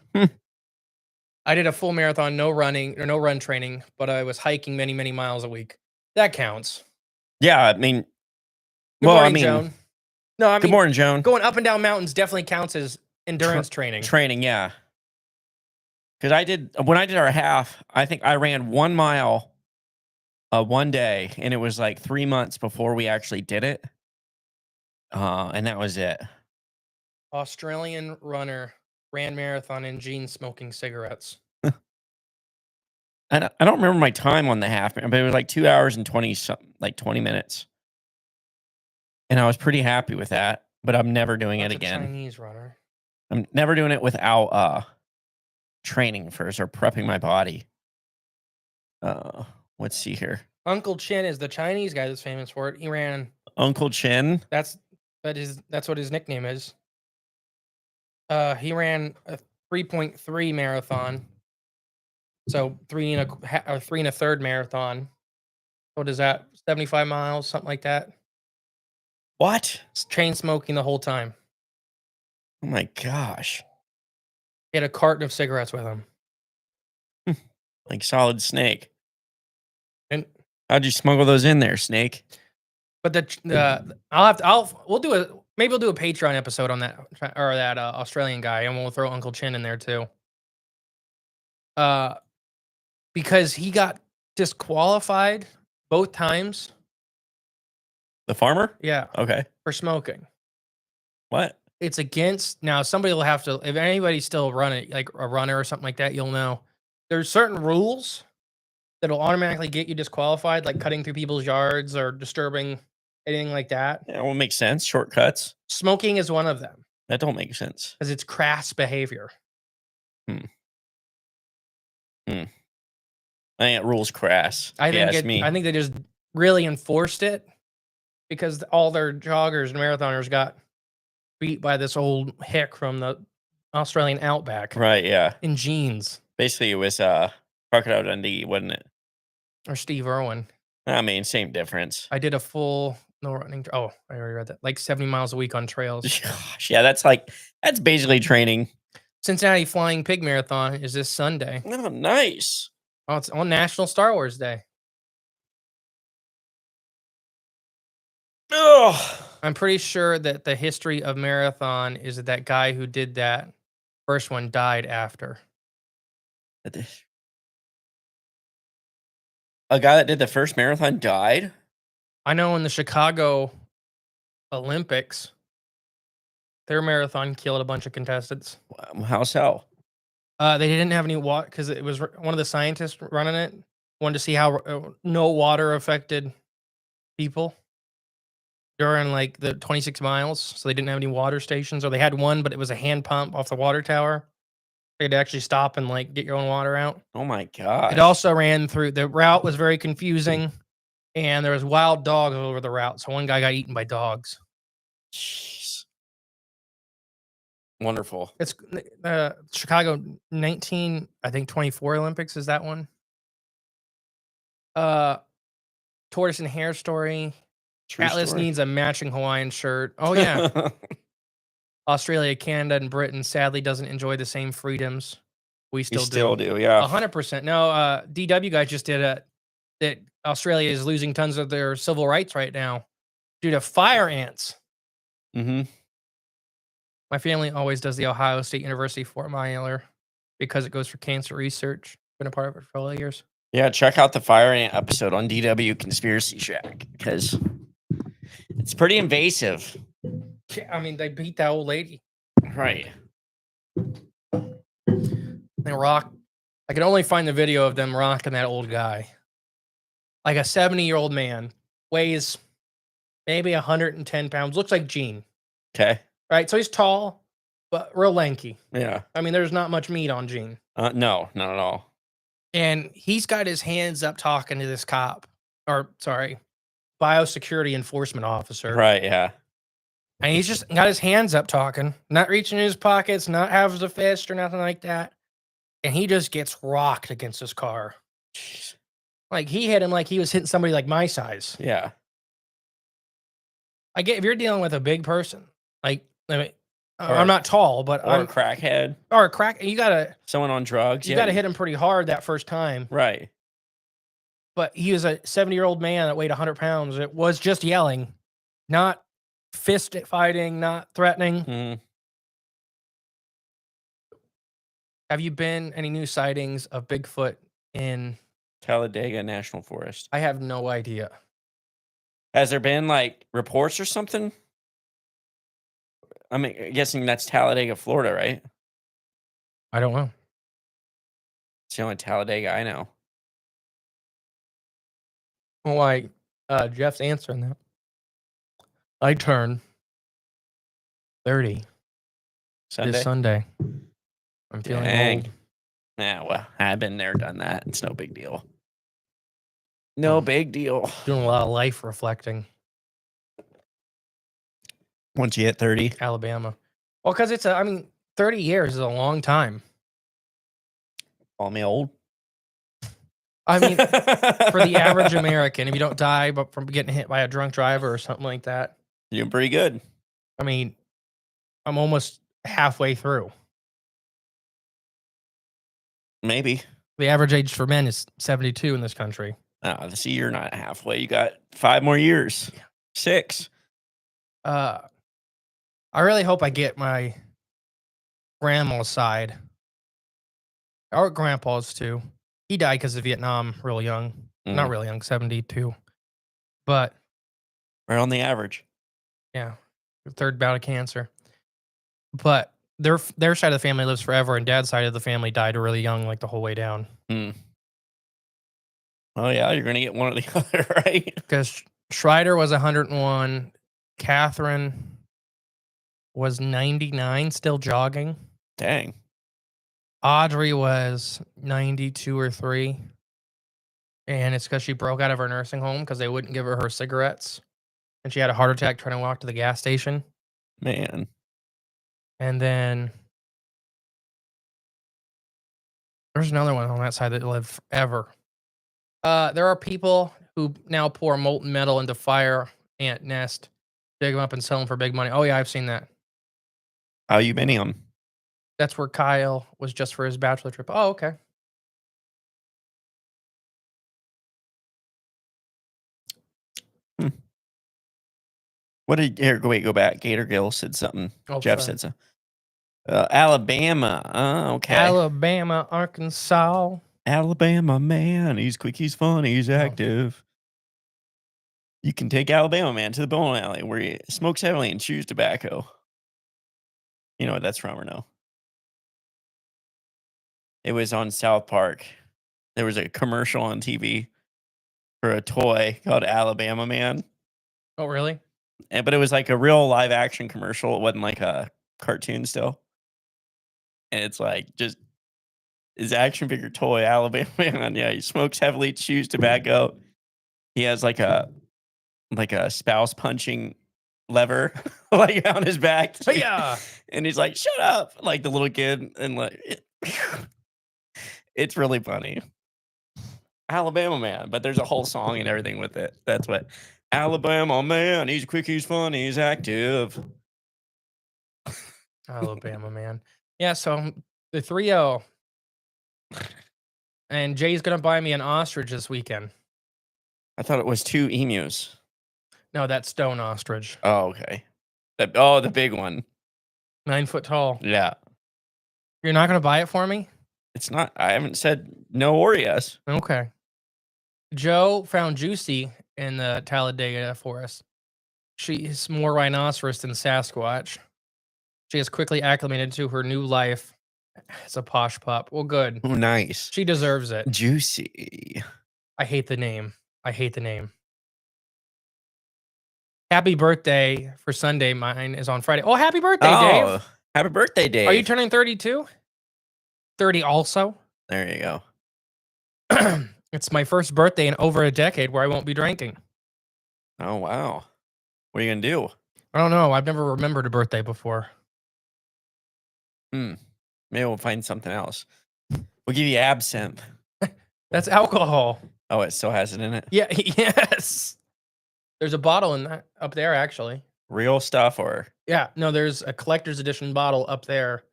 I did a full marathon, no running or no run training, but I was hiking many, many miles a week. That counts. Yeah. I mean, Good morning, Joan. No, I mean, good morning, Joan. Going up and down mountains definitely counts as endurance training. Training, yeah. Because when I did our half, I think I ran 1 mile one day, and it was like 3 months before we actually did it. And that was it. Australian runner ran marathon in jeans smoking cigarettes. I don't remember my time on the half, but it was like 2 hours and 20 minutes. And I was pretty happy with that, but I'm never doing it again. Chinese runner. I'm never doing it without training first or prepping my body. Let's see here. Uncle Chin is the Chinese guy that's famous for it. He ran Uncle Chin. That's what his nickname is. He ran a 3.3 marathon. So 3 and a third marathon. What is that? 75 miles, something like that. What? Chain smoking the whole time. Oh my gosh. He had a carton of cigarettes with him. Like Solid Snake. And how'd you smuggle those in there, Snake? but we'll do Maybe we'll do a Patreon episode on that or that Australian guy, and we'll throw Uncle Chin in there too. Uh, because he got disqualified both times. The farmer? Yeah, Okay. for smoking. What? It's against now. Somebody will have to. If anybody's still running, like a runner or something like that, you'll know. There's certain rules that'll automatically get you disqualified, like cutting through people's yards or disturbing anything like that. Yeah, well, makes sense. Shortcuts. Smoking is one of them That don't make sense. because it's crass behavior. Hmm. I think it rules crass. I if you think ask me. I think they just really enforced it because all their joggers and marathoners got beat by this old hick from the Australian outback Right, yeah. in jeans Basically, it was Crocodile Dundee, wasn't it? or Steve Irwin. I mean, same difference. I did a full no running. Oh, I already read that. Like 70 miles a week on trails. Gosh, yeah, that's basically training. Cincinnati Flying Pig Marathon is this Sunday. Oh, nice. Oh, it's on National Star Wars Day. Oh, I'm pretty sure that the history of marathon is that guy who did that first one died after. a guy that did the first marathon died? I know in the Chicago Olympics, their marathon killed a bunch of contestants. How so? They didn't have any water because it was one of the scientists running it wanted to see how no water affected people during like the 26 miles. So they didn't have any water stations, or they had one, but it was a hand pump off the water tower. They had to actually stop and like get your own water out. Oh my god! It also ran through the route was very confusing, and there was wild dogs all over the route. So one guy got eaten by dogs. Jeez. Wonderful. It's Chicago 19, I think 24 Olympics is that one. Tortoise and Hare story. True Atlas story. needs a matching Hawaiian shirt. Oh yeah. Australia, Canada, and Britain sadly doesn't enjoy the same freedoms we We still still do. do, yeah. 100%. No, DW guys just did it. That Australia is losing tons of their civil rights right now due to fire ants. Mm-hmm. My family always does the Ohio State University Fort Myler because it goes for cancer research. Been a part of it for all the years. Yeah, check out the Fire Ant episode on DW Conspiracy Shack because it's pretty invasive. Yeah, I mean, they beat that old lady. Right. They rock. I can only find the video of them rocking that old guy. Like a 70-year-old man, weighs maybe 110 pounds, looks like Gene. Okay. Right? So he's tall, but real lanky. Yeah. I mean, there's not much meat on Gene. No, not at all. And he's got his hands up talking to this cop, or sorry, biosecurity enforcement officer. Right, yeah. And he's just got his hands up talking, not reaching in his pockets, not having a fist or nothing like that. And he just gets rocked against his car. Jeez. Like he hit him like he was hitting somebody like my size. Yeah. I get if you're dealing with a big person, like I mean, Or- I'm not tall, but Or I'm a crackhead. or a crack. You gotta Someone on drugs. you gotta hit him pretty hard that first time. Right. But he was a 70-year-old man that weighed 100 pounds. It was just yelling, not fist fighting, not threatening. Mm. Have you been any new sightings of Bigfoot in? Talladega National Forest. I have no idea. Has there been like reports or something? I'm guessing that's Talladega, Florida, right? I don't know. It's the only Talladega I know. Well, like Jeff's answering that. I turn 30 Sunday. this Sunday. I'm feeling Dang. old. Yeah, well, I've been there, done that. It's no big deal. No big deal. Doing a lot of life reflecting. Once you hit 30. Alabama. Well, because it's 30 years is a long time. Call me old. I mean, for the average American, if you don't die but from getting hit by a drunk driver or something like that, You're doing pretty good. I mean, I'm almost halfway through. Maybe. The average age for men is 72 in this country. Oh, see, you're not halfway. You got 5 more years. 6. I really hope I get my grandma's side or grandpa's too. He died because of Vietnam real young. Not Mm, real young, 72. But right on the average. yeah, third bout of cancer. But their side of the family lives forever, and dad's side of the family died really young, like the whole way down. Mm. Oh yeah, you're gonna get one or the other, right? Because Schreider was 101, Catherine was 99, still jogging. Dang. Audrey was 92 or 3, and it's because she broke out of her nursing home because they wouldn't give her cigarettes, and she had a heart attack trying to walk to the gas station. Man. And then there's another one on that side that lived forever. There are people who now pour molten metal into fire ant nest, dig them up and sell them for big money. Oh yeah, I've seen that. How you been on? That's where Kyle was just for his bachelor trip. Oh, okay. Hmm. What did here? Wait, go back. Gator Gill said something. Oh, Jeff sorry. said so. Alabama. Okay. Alabama, Arkansas. Alabama man. He's quick. He's funny. He's Oh, active. You can take Alabama man to the bowling alley where he smokes heavily and chews tobacco. You know what that's from or no? It was on South Park. There was a commercial on TV for a toy called Alabama Man. oh really? But it was like a real live action commercial. It wasn't like a cartoon still. And it's like just his action figure toy, Alabama Man. Yeah, he smokes heavily, chews tobacco. He has like a spouse punching lever like on his back. But yeah. And he's like, shut up, like the little kid. And like it's really funny. Alabama Man, but there's a whole song and everything with it. That's what Alabama Man. He's quick, he's funny, he's active. Alabama, man. Yeah, so the 3-0. And Jay's gonna buy me an ostrich this weekend. I thought it was 2 emus. No, that's stone ostrich. Oh, okay. The big one. 9 foot tall. Yeah. You're not gonna buy it for me? It's not. I haven't said no or yes. Okay. Joe found Juicy in the Talladega forest. She is more rhinoceros than Sasquatch. She has quickly acclimated to her new life as a posh pup. Well, good. Oh, nice. She deserves it. Juicy. I hate the name. I hate the name. Happy birthday for Sunday. Mine is on Friday. Oh, happy birthday, Dave. Oh, happy birthday, Dave. Are you turning 32? 30 also? There you go. It's my first birthday in over a decade where I won't be drinking. Oh, wow. What are you going to do? I don't know. I've never remembered a birthday before. Maybe we'll find something else. We'll give you absinthe. That's alcohol. Oh, it still has it in it? Yeah, yes. There's a bottle in that up there, actually. Real stuff or? Yeah, no, there's a collector's edition bottle up there.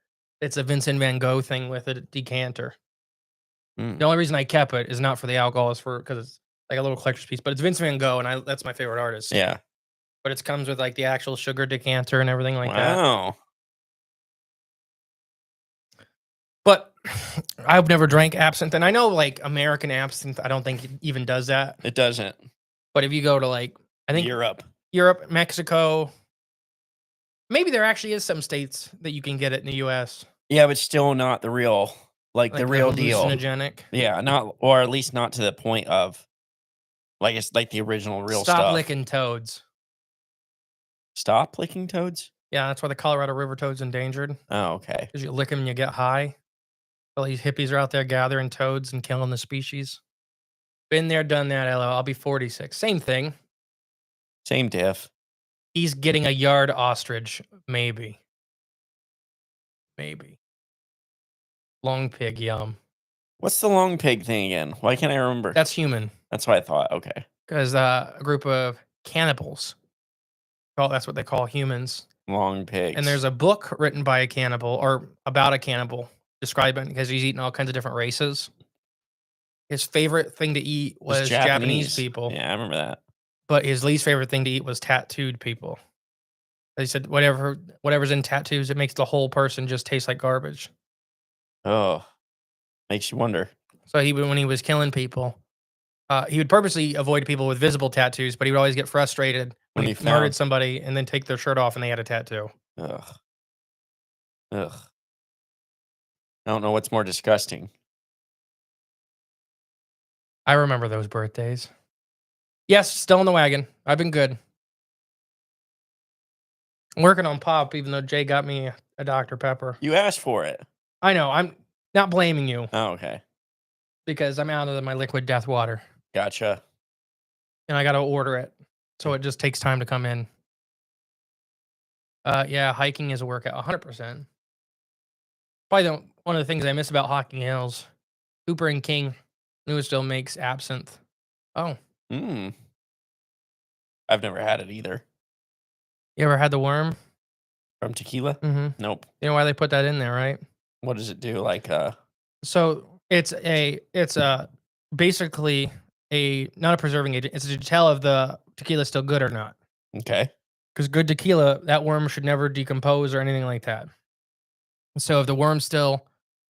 It's a Vincent Van Gogh thing with a decanter. The only reason I kept it is not for the alcohol, it's for because it's like a little collector's piece. But it's Vincent Van Gogh, and that's my favorite artist. Yeah. But it comes with like the actual sugar decanter and everything like that. Wow. But I've never drank absinthe, and I know like American absinthe, I don't think it even does that. It doesn't. But if you go to like, I think Europe, Mexico, maybe there actually is some states that you can get it in the U.S. Yeah, but still not the real, like the real deal. Hallucinogenic. Yeah, not or at least not to the point of like it's like the original real stuff. Stop licking toads. Stop licking toads? Yeah, that's why the Colorado River toad's endangered. Oh, okay. Because you lick them and you get high. All these hippies are out there gathering toads and killing the species. Been there, done that, LO. I'll be 46. Same thing. Same diff. He's getting a yard ostrich, maybe. Maybe. Long pig, yum. What's the long pig thing again? Why can't I remember? That's human. That's what I thought. Okay. Because a group of cannibals. Oh, that's what they call humans. Long pigs. And there's a book written by a cannibal or about a cannibal describing because he's eaten all kinds of different races. His favorite thing to eat was Japanese people. Yeah, I remember that. But his least favorite thing to eat was tattooed people. They said whatever's in tattoos, it makes the whole person just taste like garbage. Oh, makes you wonder. So when he was killing people, he would purposely avoid people with visible tattoos, but he would always get frustrated when When he he murdered found somebody and then take their shirt off and they had a tattoo. ugh, ugh. I don't know what's more disgusting. I remember those birthdays. Yes, still in the wagon. I've been good. I'm working on pop, even though Jay got me a Dr. Pepper. You asked for it. I know. I'm not blaming you Oh, okay. because I'm out of my liquid death water Gotcha. and I got to order it. So it just takes time to come in. Yeah, hiking is a workout, 100%. Probably one of the things I miss about Hocking Hills, Cooper and King, Newsville makes absinthe. Oh, Mm. I've never had it either. you ever had the worm? From tequila? Mm-hmm. Nope. You know why they put that in there, right? What does it do? Like, So it's basically not a preserving agent. It's to tell if the tequila is still good or not. okay. Because good tequila, that worm should never decompose or anything like that. So if the worm's still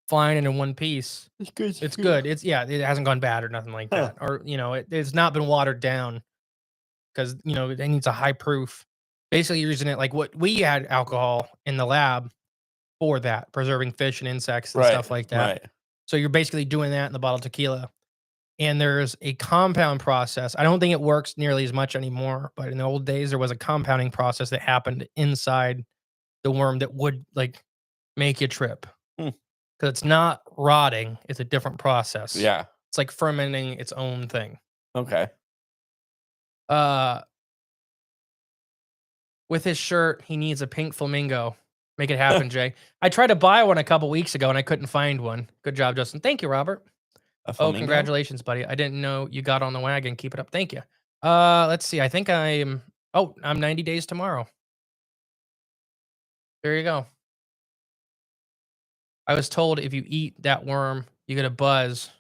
flying in one piece, It's good. it's good. It hasn't gone bad or nothing like Huh. that. Or it's not been watered down because it needs a high proof. Basically, you're using it like what we had alcohol in the lab for that, preserving fish and insects and Right. stuff like that. Right. So you're basically doing that in the bottle of tequila. And there's a compound process. I don't think it works nearly as much anymore, but in the old days, there was a compounding process that happened inside the worm that would make you trip. Hmm. Because it's not rotting, it's a different process. Yeah. It's like fermenting its own thing. Okay. With his shirt, he needs a pink flamingo. Make it happen, Jay. I tried to buy one a couple weeks ago and I couldn't find one. Good job, Justin. Thank you, Robert. A Oh, flamingo? congratulations, buddy. I didn't know you got on the wagon. Keep it up. Thank you. Let's see. I think I'm 90 days tomorrow. There you go. I was told if you eat that worm, you get a buzz,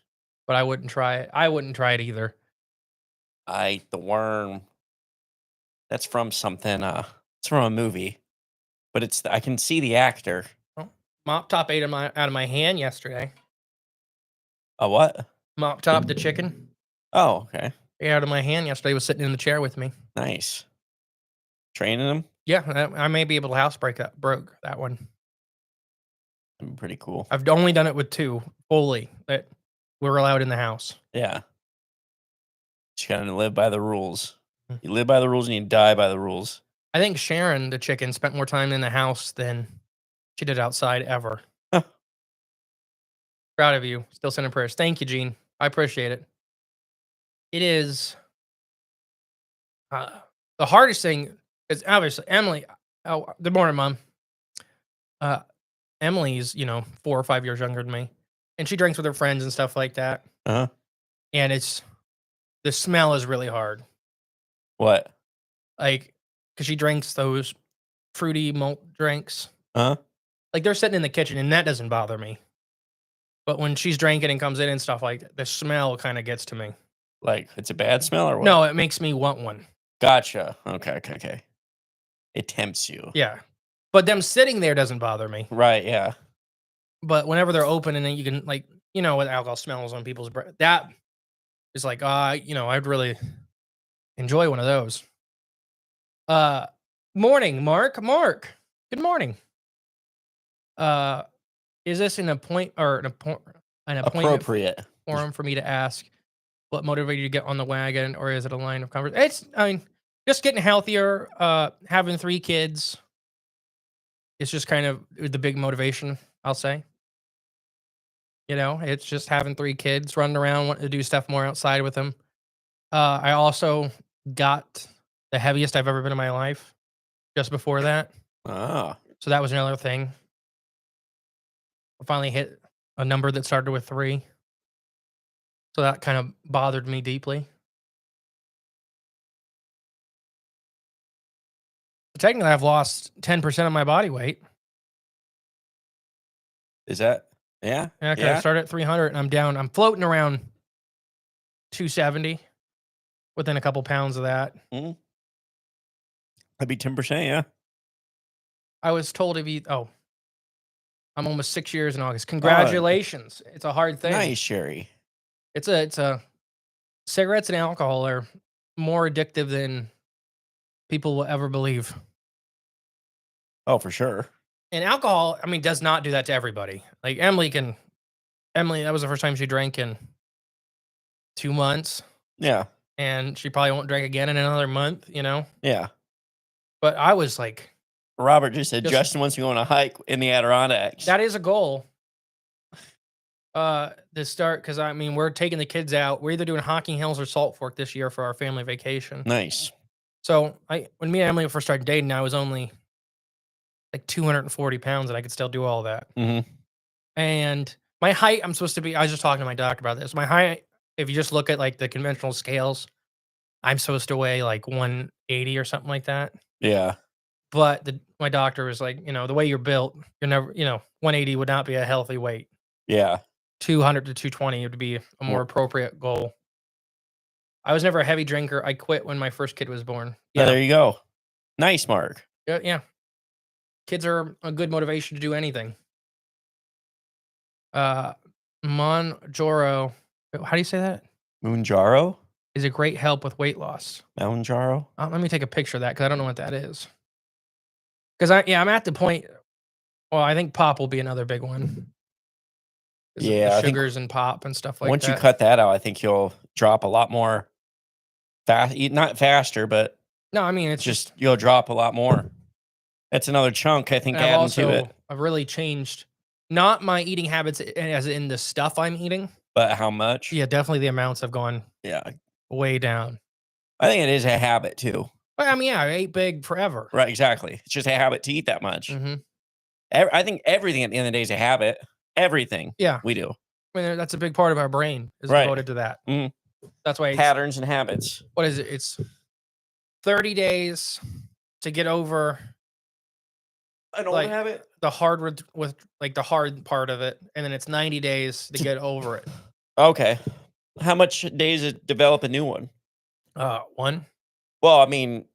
but I wouldn't try it. I wouldn't try it either. The worm. That's from something. It's from a movie, but I can see the actor. Oh, Mop Top ate out of my hand yesterday. A what? Mop Top, the chicken, Oh, okay. ate out of my hand yesterday. He was sitting in the chair with me. Nice. Training him? Yeah, I may be able to broke that one. That'd be pretty cool. I've only done it with 2 fully that were allowed in the house. Yeah. You gotta live by the rules. Mm. You live by the rules and you die by the rules. I think Sharon, the chicken, spent more time in the house than she did outside ever. Huh. Proud of you. Still sending prayers. Thank you, Gene. I appreciate it. It is the hardest thing is obviously Emily. Oh, good morning, Mom. Emily's 4 or 5 years younger than me, and she drinks with her friends and stuff like that. Uh-huh. And the smell is really hard. What? Like, because she drinks those fruity malt drinks. Uh-huh. Like they're sitting in the kitchen, and that doesn't bother me. But when she's drinking and comes in and stuff like that, the smell kind of gets to me. Like, it's a bad smell or what? No, it makes me want one. Gotcha. Okay. It tempts you. Yeah. But them sitting there doesn't bother me. Right, yeah. But whenever they're open and then you can what alcohol smells on people's breath, that is like, I'd really enjoy one of those. Morning, Mark. Good morning. Is this an appointment Appropriate. forum for me to ask what motivated you to get on the wagon, or is it a line of conversation? Just getting healthier, having 3 kids. It's just kind of the big motivation, I'll say. It's just having 3 kids, running around, wanting to do stuff more outside with them. I also got the heaviest I've ever been in my life just before that. Ah. So that was another thing. I finally hit a number that started with 3. So that kind of bothered me deeply. Technically, I've lost 10% of my body weight. Is that? Yeah. Yeah, 'cause I started at 300 and I'm down. I'm floating around 270 within a couple pounds of that. That'd be 10%, yeah. I was told if you oh, I'm almost 6 years in August. Oh, Congratulations. It's a hard thing. nice, Sherry. It's a cigarettes and alcohol are more addictive than people will ever believe. Oh, for sure. And alcohol, I mean, does not do that to everybody. Like Emily, that was the first time she drank in 2 months, Yeah, and she probably won't drink again in another month, yeah. But I was like, Robert just said just Justin wants to go on a hike in the Adirondacks. that is a goal, to start because I mean, we're taking the kids out. We're either doing Hocking Hills or Salt Fork this year for our family vacation. Nice. So, when me and Emily first started dating, I was only like 240 pounds, and I could still do all that. Mhm. And my height, I'm supposed to be I was just talking to my doctor about this. My height, if you just look at, like, the conventional scales, I'm supposed to weigh, like, 180 or something like that. Yeah, But my doctor was like, "The way you're built, you're never 180 would not be a healthy weight. yeah. 200 to 220 would be a more Wor appropriate goal." I was never a heavy drinker. I quit when my first kid was born. Oh, Yeah. there you go. Nice, Mark. Yeah. Kids are a good motivation to do anything. Uh, Monjaro, how do you say that? Moonjaro? Is a great help with weight loss. Mounjaro? Let me take a picture of that because I don't know what that is. Because I'm at the point. Well, I think pop will be another big one. 'Cause of the Yeah, I think sugars and pop and stuff like once you that. cut that out, I think you'll drop a lot more not faster, but No, I mean it's just just. you'll drop a lot more. That's another chunk, I think, And adding to it. I've really changed, not my eating habits as in the stuff I'm eating. But how much? Yeah, definitely the amounts have gone Yeah. way down. I think it is a habit too. But I mean, yeah, I ate big forever. Right, exactly. It's just a habit to eat that much. Mhm. I think everything at the end of the day is a habit. Everything Yeah. we do. I mean, that's a big part of our brain is Right. devoted to that. Mhm. That's why Patterns and habits. what is it? It's 30 days to get over An old like habit? the hard with like the hard part of it, and then it's 90 days to get over it. Okay. How much days to develop a new one? One. Well, I mean,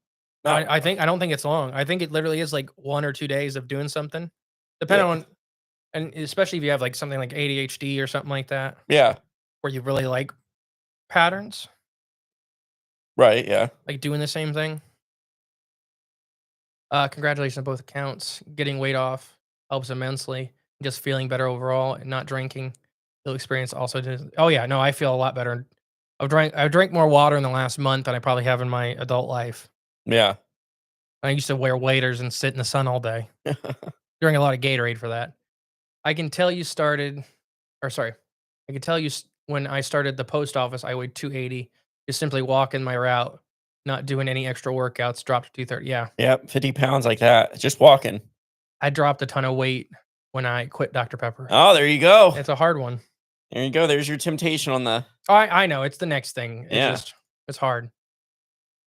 not I don't think it's long. I think it literally is like 1 or 2 days of doing something, yeah. depending on, and especially if you have like something like ADHD or something like that, Yeah. where you really like patterns, Right, yeah. like doing the same thing. Congratulations on both accounts. Getting weight off helps immensely. Just feeling better overall and not drinking. The experience also did. Oh yeah, no, I I feel a lot better. I drank more water in the last month than I probably have in my adult life. Yeah. I used to wear waders and sit in the sun all day. Drank a lot of Gatorade for that. I can tell you started, or sorry, I can tell you when I started the post office, I weighed 280. Just simply walking my route, not doing any extra workouts, dropped to 230. Yeah, Yep, 50 pounds like that. Just walking. I dropped a ton of weight when I quit Dr. Pepper. Oh, there you go. It's a hard one. There you go. There's your temptation on the I know it's the next thing. yeah. It's hard.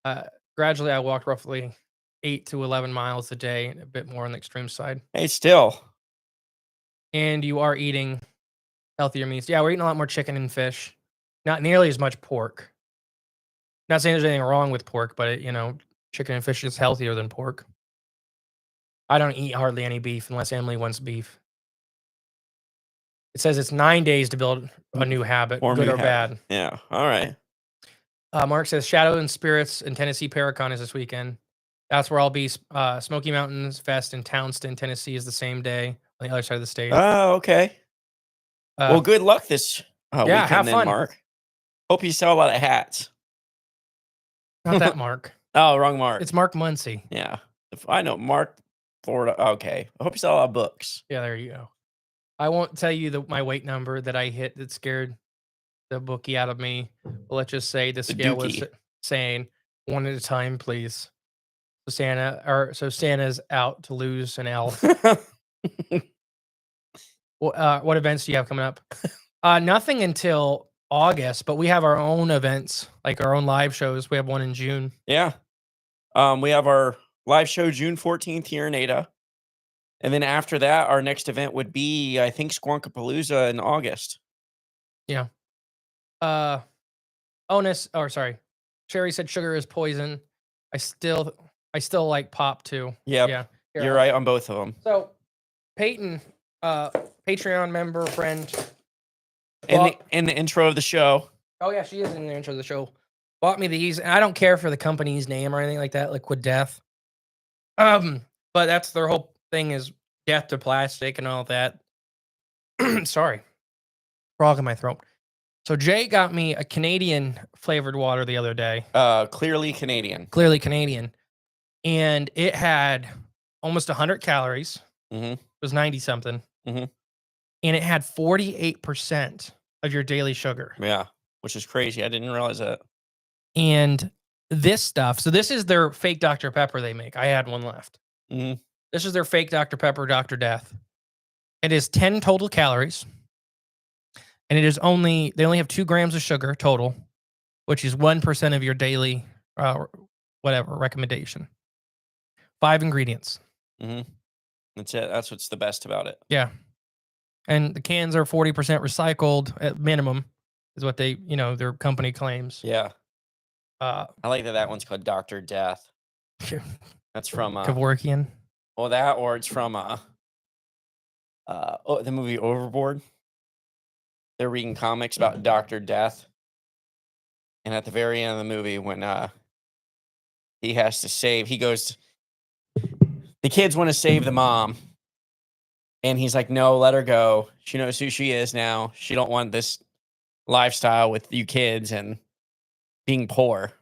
Uh, Gradually, I walked roughly 8 to 11 miles a day, a bit more on the extreme side. Hey, still. And you are eating healthier meats. Yeah, we're eating a lot more chicken and fish. Not nearly as much pork. Not saying there's anything wrong with pork, but chicken and fish is healthier than pork. I don't eat hardly any beef unless Emily wants beef. It says it's 9 days to build a new habit, Form good new or habit. bad. Yeah. All right. Mark says Shadow and Spirits and Tennessee Paracon is this weekend. That's where I'll be. Smoky Mountains Fest in Townsend, Tennessee is the same day on the other side of the state. Oh, okay. Well, good luck this yeah, weekend have then, fun. Mark. Hope you sell a lot of hats. Not that Mark. Oh, wrong Mark. It's Mark Muncie. Yeah. I know Mark Florida. Okay. I hope you sell a lot of books. Yeah, there you go. I won't tell you my weight number that I hit that scared the bookie out of me. But let's just say the scale was dookie. saying 1 at a time, please. So Santa's out to lose an elf. What events do you have coming up? Nothing until August, but we have our own events, like our own live shows. We have one in June. Yeah. We have our live show June 14th here in Ada. And then after that, our next event would be, I think, Squonkapalooza in August. Yeah. Sorry. Sherry said sugar is poison. I still like pop too. Yep. Yeah. Here, You're right on both of them. So, Peyton, Patreon member, friend. In the intro of the show. Oh, yeah, she is in the intro of the show. Bought me these, and I don't care for the company's name or anything like that, Liquid Death. But that's their whole thing is death to plastic and all that. Sorry. Frog in my throat. So Jay got me a Canadian flavored water the other day. Clearly Canadian. Clearly Canadian. And it had almost 100 calories. Mm-hmm. It was 90 something. Mm-hmm. And it had 48% of your daily sugar. Yeah, which is crazy. I didn't realize that. And this stuff, so this is their fake Dr. Pepper they make. I had one left. Mm-hmm. This is their fake Dr. Pepper, Dr. Death. It is 10 total calories. And they only have 2 grams of sugar total, which is 1% of your daily, whatever, recommendation. 5 ingredients. Mm-hmm. That's it. That's what's the best about it. Yeah. And the cans are 40% recycled at minimum, is what they, their company claims. Yeah. I like that one's called Dr. Death. That's from Kevorkian. Well, that or it's from the movie Overboard. They're reading comics about Dr. Death. And at the very end of the movie, when he has to save, the kids want to save the mom. And he's like, no, let her go. She knows who she is now. She don't want this lifestyle with you kids and being poor.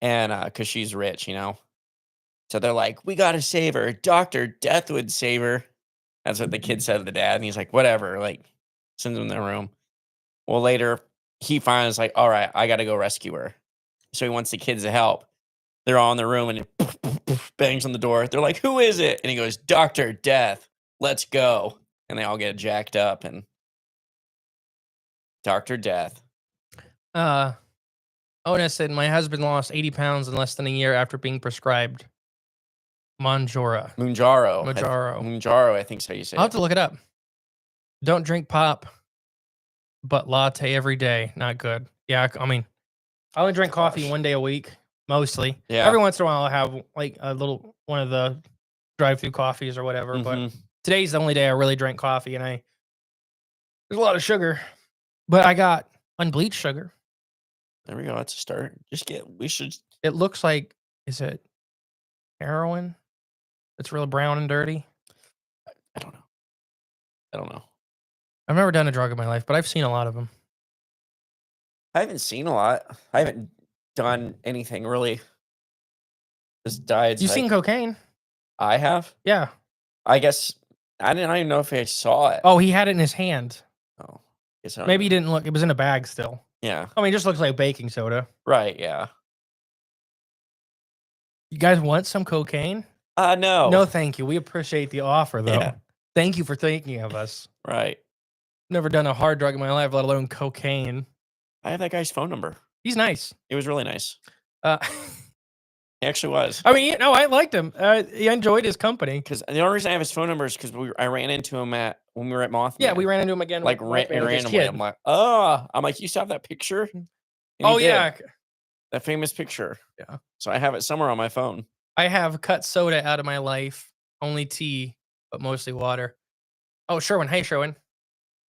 And because she's rich, So they're like, we got to save her. Dr. Death would save her. That's what the kid said to the dad. And he's like, whatever. Like, sends him in the room. Well, later, he finally is like, all right, I got to go rescue her. So he wants the kids to help. They're all in the room and he bangs on the door. They're like, who is it? And he goes, Dr. Death. Let's go. And they all get jacked up and Dr. Death. Ona said, my husband lost 80 pounds in less than a year after being prescribed Mounjaro, I think so you say. I'll have to look it up. Don't drink pop, but latte every day. Not good. Yeah, I mean, I only drink coffee one day a week, mostly. Yeah. Every once in a while, I'll have like a little one of the drive-through coffees or whatever. But today's the only day I really drank coffee, and there's a lot of sugar. But I got unbleached sugar. There we go. That's a start. It looks like, is it heroin? It's real brown and dirty. I don't know. I've never done a drug in my life, but I've seen a lot of them. I haven't seen a lot. I haven't done anything really. This diet's You've seen cocaine? I have? Yeah. I guess I didn't even know if I saw it. Oh, he had it in his hand. Oh. Maybe he didn't look. It was in a bag still. Yeah. I mean, it just looks like baking soda. Right, yeah. You guys want some cocaine? No. No, thank you. We appreciate the offer, though. Yeah. Thank you for thinking of us. Right. Never done a hard drug in my life, let alone cocaine. I have that guy's phone number. He's nice. It was really nice. He actually was. I mean, I liked him. He enjoyed his company. Because the only reason I have his phone number is because I ran into him when we were at Mothman. Yeah, we ran into him again. Like randomly. I'm like, you still have that picture? And yeah. That famous picture. Yeah. So I have it somewhere on my phone. I have cut soda out of my life. Only tea, but mostly water. Oh, Sherwin. Hey, Sherwin.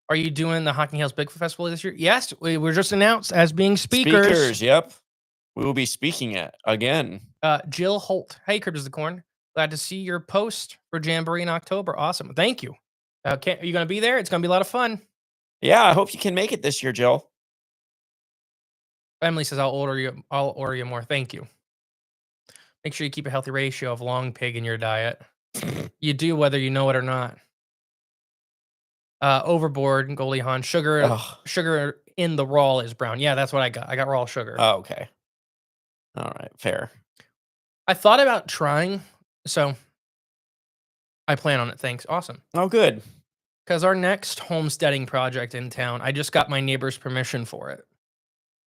Are you doing the Hocking Hills Bigfoot Festival this year? Yes, we were just announced as being speakers. Speakers, yep. We will be speaking it again. Jill Holt. Hey, Cryptids the Corn. Glad to see your post for Jamboree in October. Awesome. Thank you. Are you going to be there? It's going to be a lot of fun. Yeah, I hope you can make it this year, Jill. Emily says, I'll order you more. Thank you. Make sure you keep a healthy ratio of long pig in your diet. You do, whether you know it or not. Overboard, Goldie Han. Sugar in the raw is brown. Yeah, that's what I got. I got raw sugar. Oh, okay. All right, fair. I thought about trying, so I plan on it. Thanks. Awesome. Oh, good. Because our next homesteading project in town, I just got my neighbor's permission for it.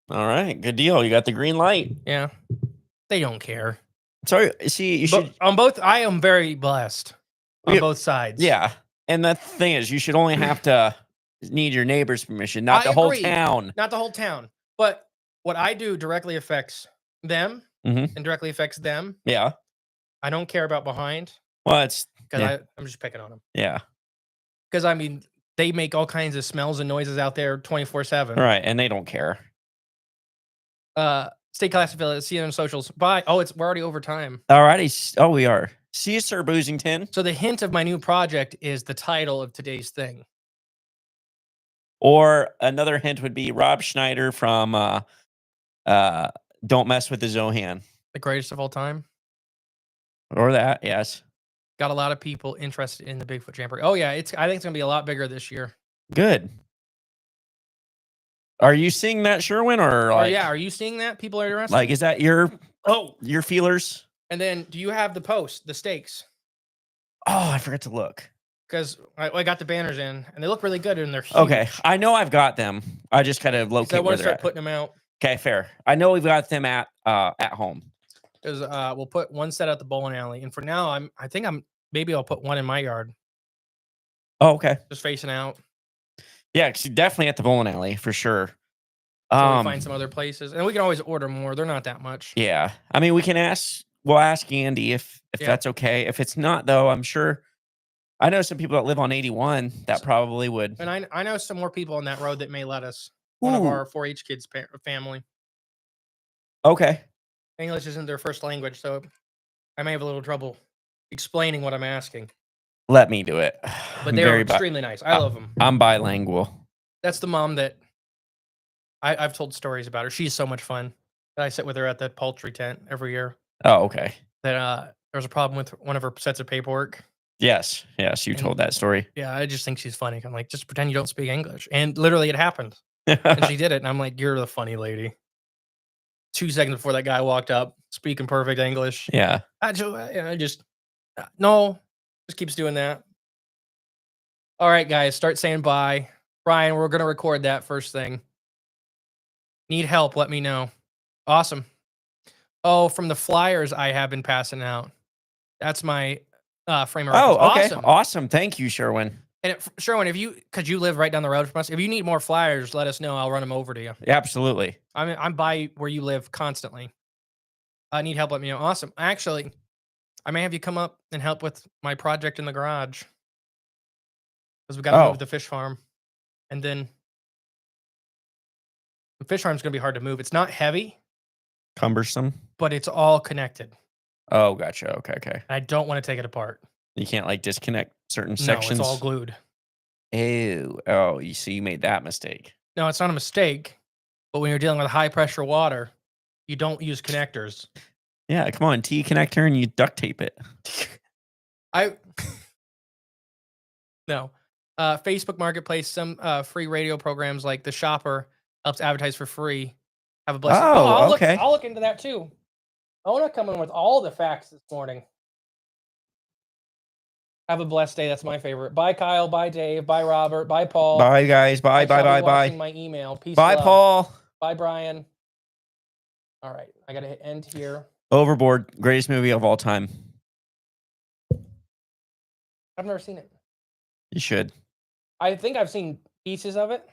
All right, good deal. You got the green light. Yeah. They don't care. Sorry, see, you should... On both, I am very blessed on both sides. Yeah, and the thing is, you should only have to need your neighbor's permission, not the whole town. Not the whole town. But what I do directly affects them and directly affects them. Yeah. I don't care about behind. Well, it's because I'm just picking on them. yeah. Because I mean, they make all kinds of smells and noises out there 24/7. Right, and they don't care. Stay classy, fellas. See you on socials. Bye. Oh, we're already over time. Alrighty. Oh, we are. See you, Sir Boozington. So the hint of my new project is the title of today's thing. Or another hint would be Rob Schneider from Don't Mess with the Zohan. The greatest of all time. Or that, yes. Got a lot of people interested in the Bigfoot Jamboree. Oh yeah, I think it's gonna be a lot bigger this year. Good. Are you seeing that, Sherwin, or like? Oh yeah, are you seeing that? People are interested. Like, is that your feelers? And then, do you have the post, the stakes? Oh, I forgot to look. Because I got the banners in, and they look really good, and they're huge. Okay, I know I've got them. I just kind of locate So I where want to they're start at. putting them out. Okay, fair. I know we've got them at home. Because we'll put one set at the bowling alley, and for now, maybe I'll put one in my yard, Oh, okay. just facing out. Yeah, definitely at the bowling alley for sure. So we find some other places, and we can always order more. They're not that much. Yeah, I mean, we can ask. We'll ask Andy if Yeah. that's okay. If it's not, though, I'm sure. I know some people that live on 81 that probably would. And I know some more people on that road that may let us. One of Ooh. our 4-H kids' family. Okay. English isn't their first language, so I may have a little trouble explaining what I'm asking. Let me do it. But they're extremely nice. I love them. I'm bilingual. That's the mom that I've told stories about her. She's so much fun. I sit with her at the poultry tent every year. Oh, okay. That there was a problem with one of her sets of paperwork. Yes, you told that story. Yeah, I just think she's funny. I'm like, just pretend you don't speak English. And literally it happened. And she did it. And I'm like, you're the funny lady. 2 seconds before that guy walked up, speaking perfect English. Yeah. I just keeps doing that. All right, guys, start saying bye. Brian, we're going to record that first thing. Need help, let me know. Awesome. Oh, from the flyers I have been passing out. That's my frame of reference. Oh, okay. Awesome. Thank you, Sherwin. And Sherwin, because you live right down the road from us, if you need more flyers, let us know. I'll run them over to you. Absolutely. I'm by where you live constantly. Need help, let me know. Awesome. Actually, I may have you come up and help with my project in the garage. Because we got to move the fish farm. And then the fish farm's going to be hard to move. It's not heavy. Cumbersome. But it's all connected. Oh, gotcha. Okay. And I don't want to take it apart. You can't like disconnect certain sections? No, it's all glued. Oh, you see, you made that mistake. No, it's not a mistake. But when you're dealing with high pressure water, you don't use connectors. Yeah, come on, T connector and you duct tape it. No. Facebook Marketplace, some free radio programs like The Shopper helps advertise for free. Have a blessed day. Okay. I'll look into that too. I want to come in with all the facts this morning. Have a blessed day. That's my favorite. Bye, Kyle. Bye, Dave. Bye, Robert. Bye, Paul. Bye, guys. Bye. My email. Peace. Bye, Paul. Bye, Brian. All right. I got to hit end here. Overboard. Greatest movie of all time. I've never seen it. You should. I think I've seen pieces of it.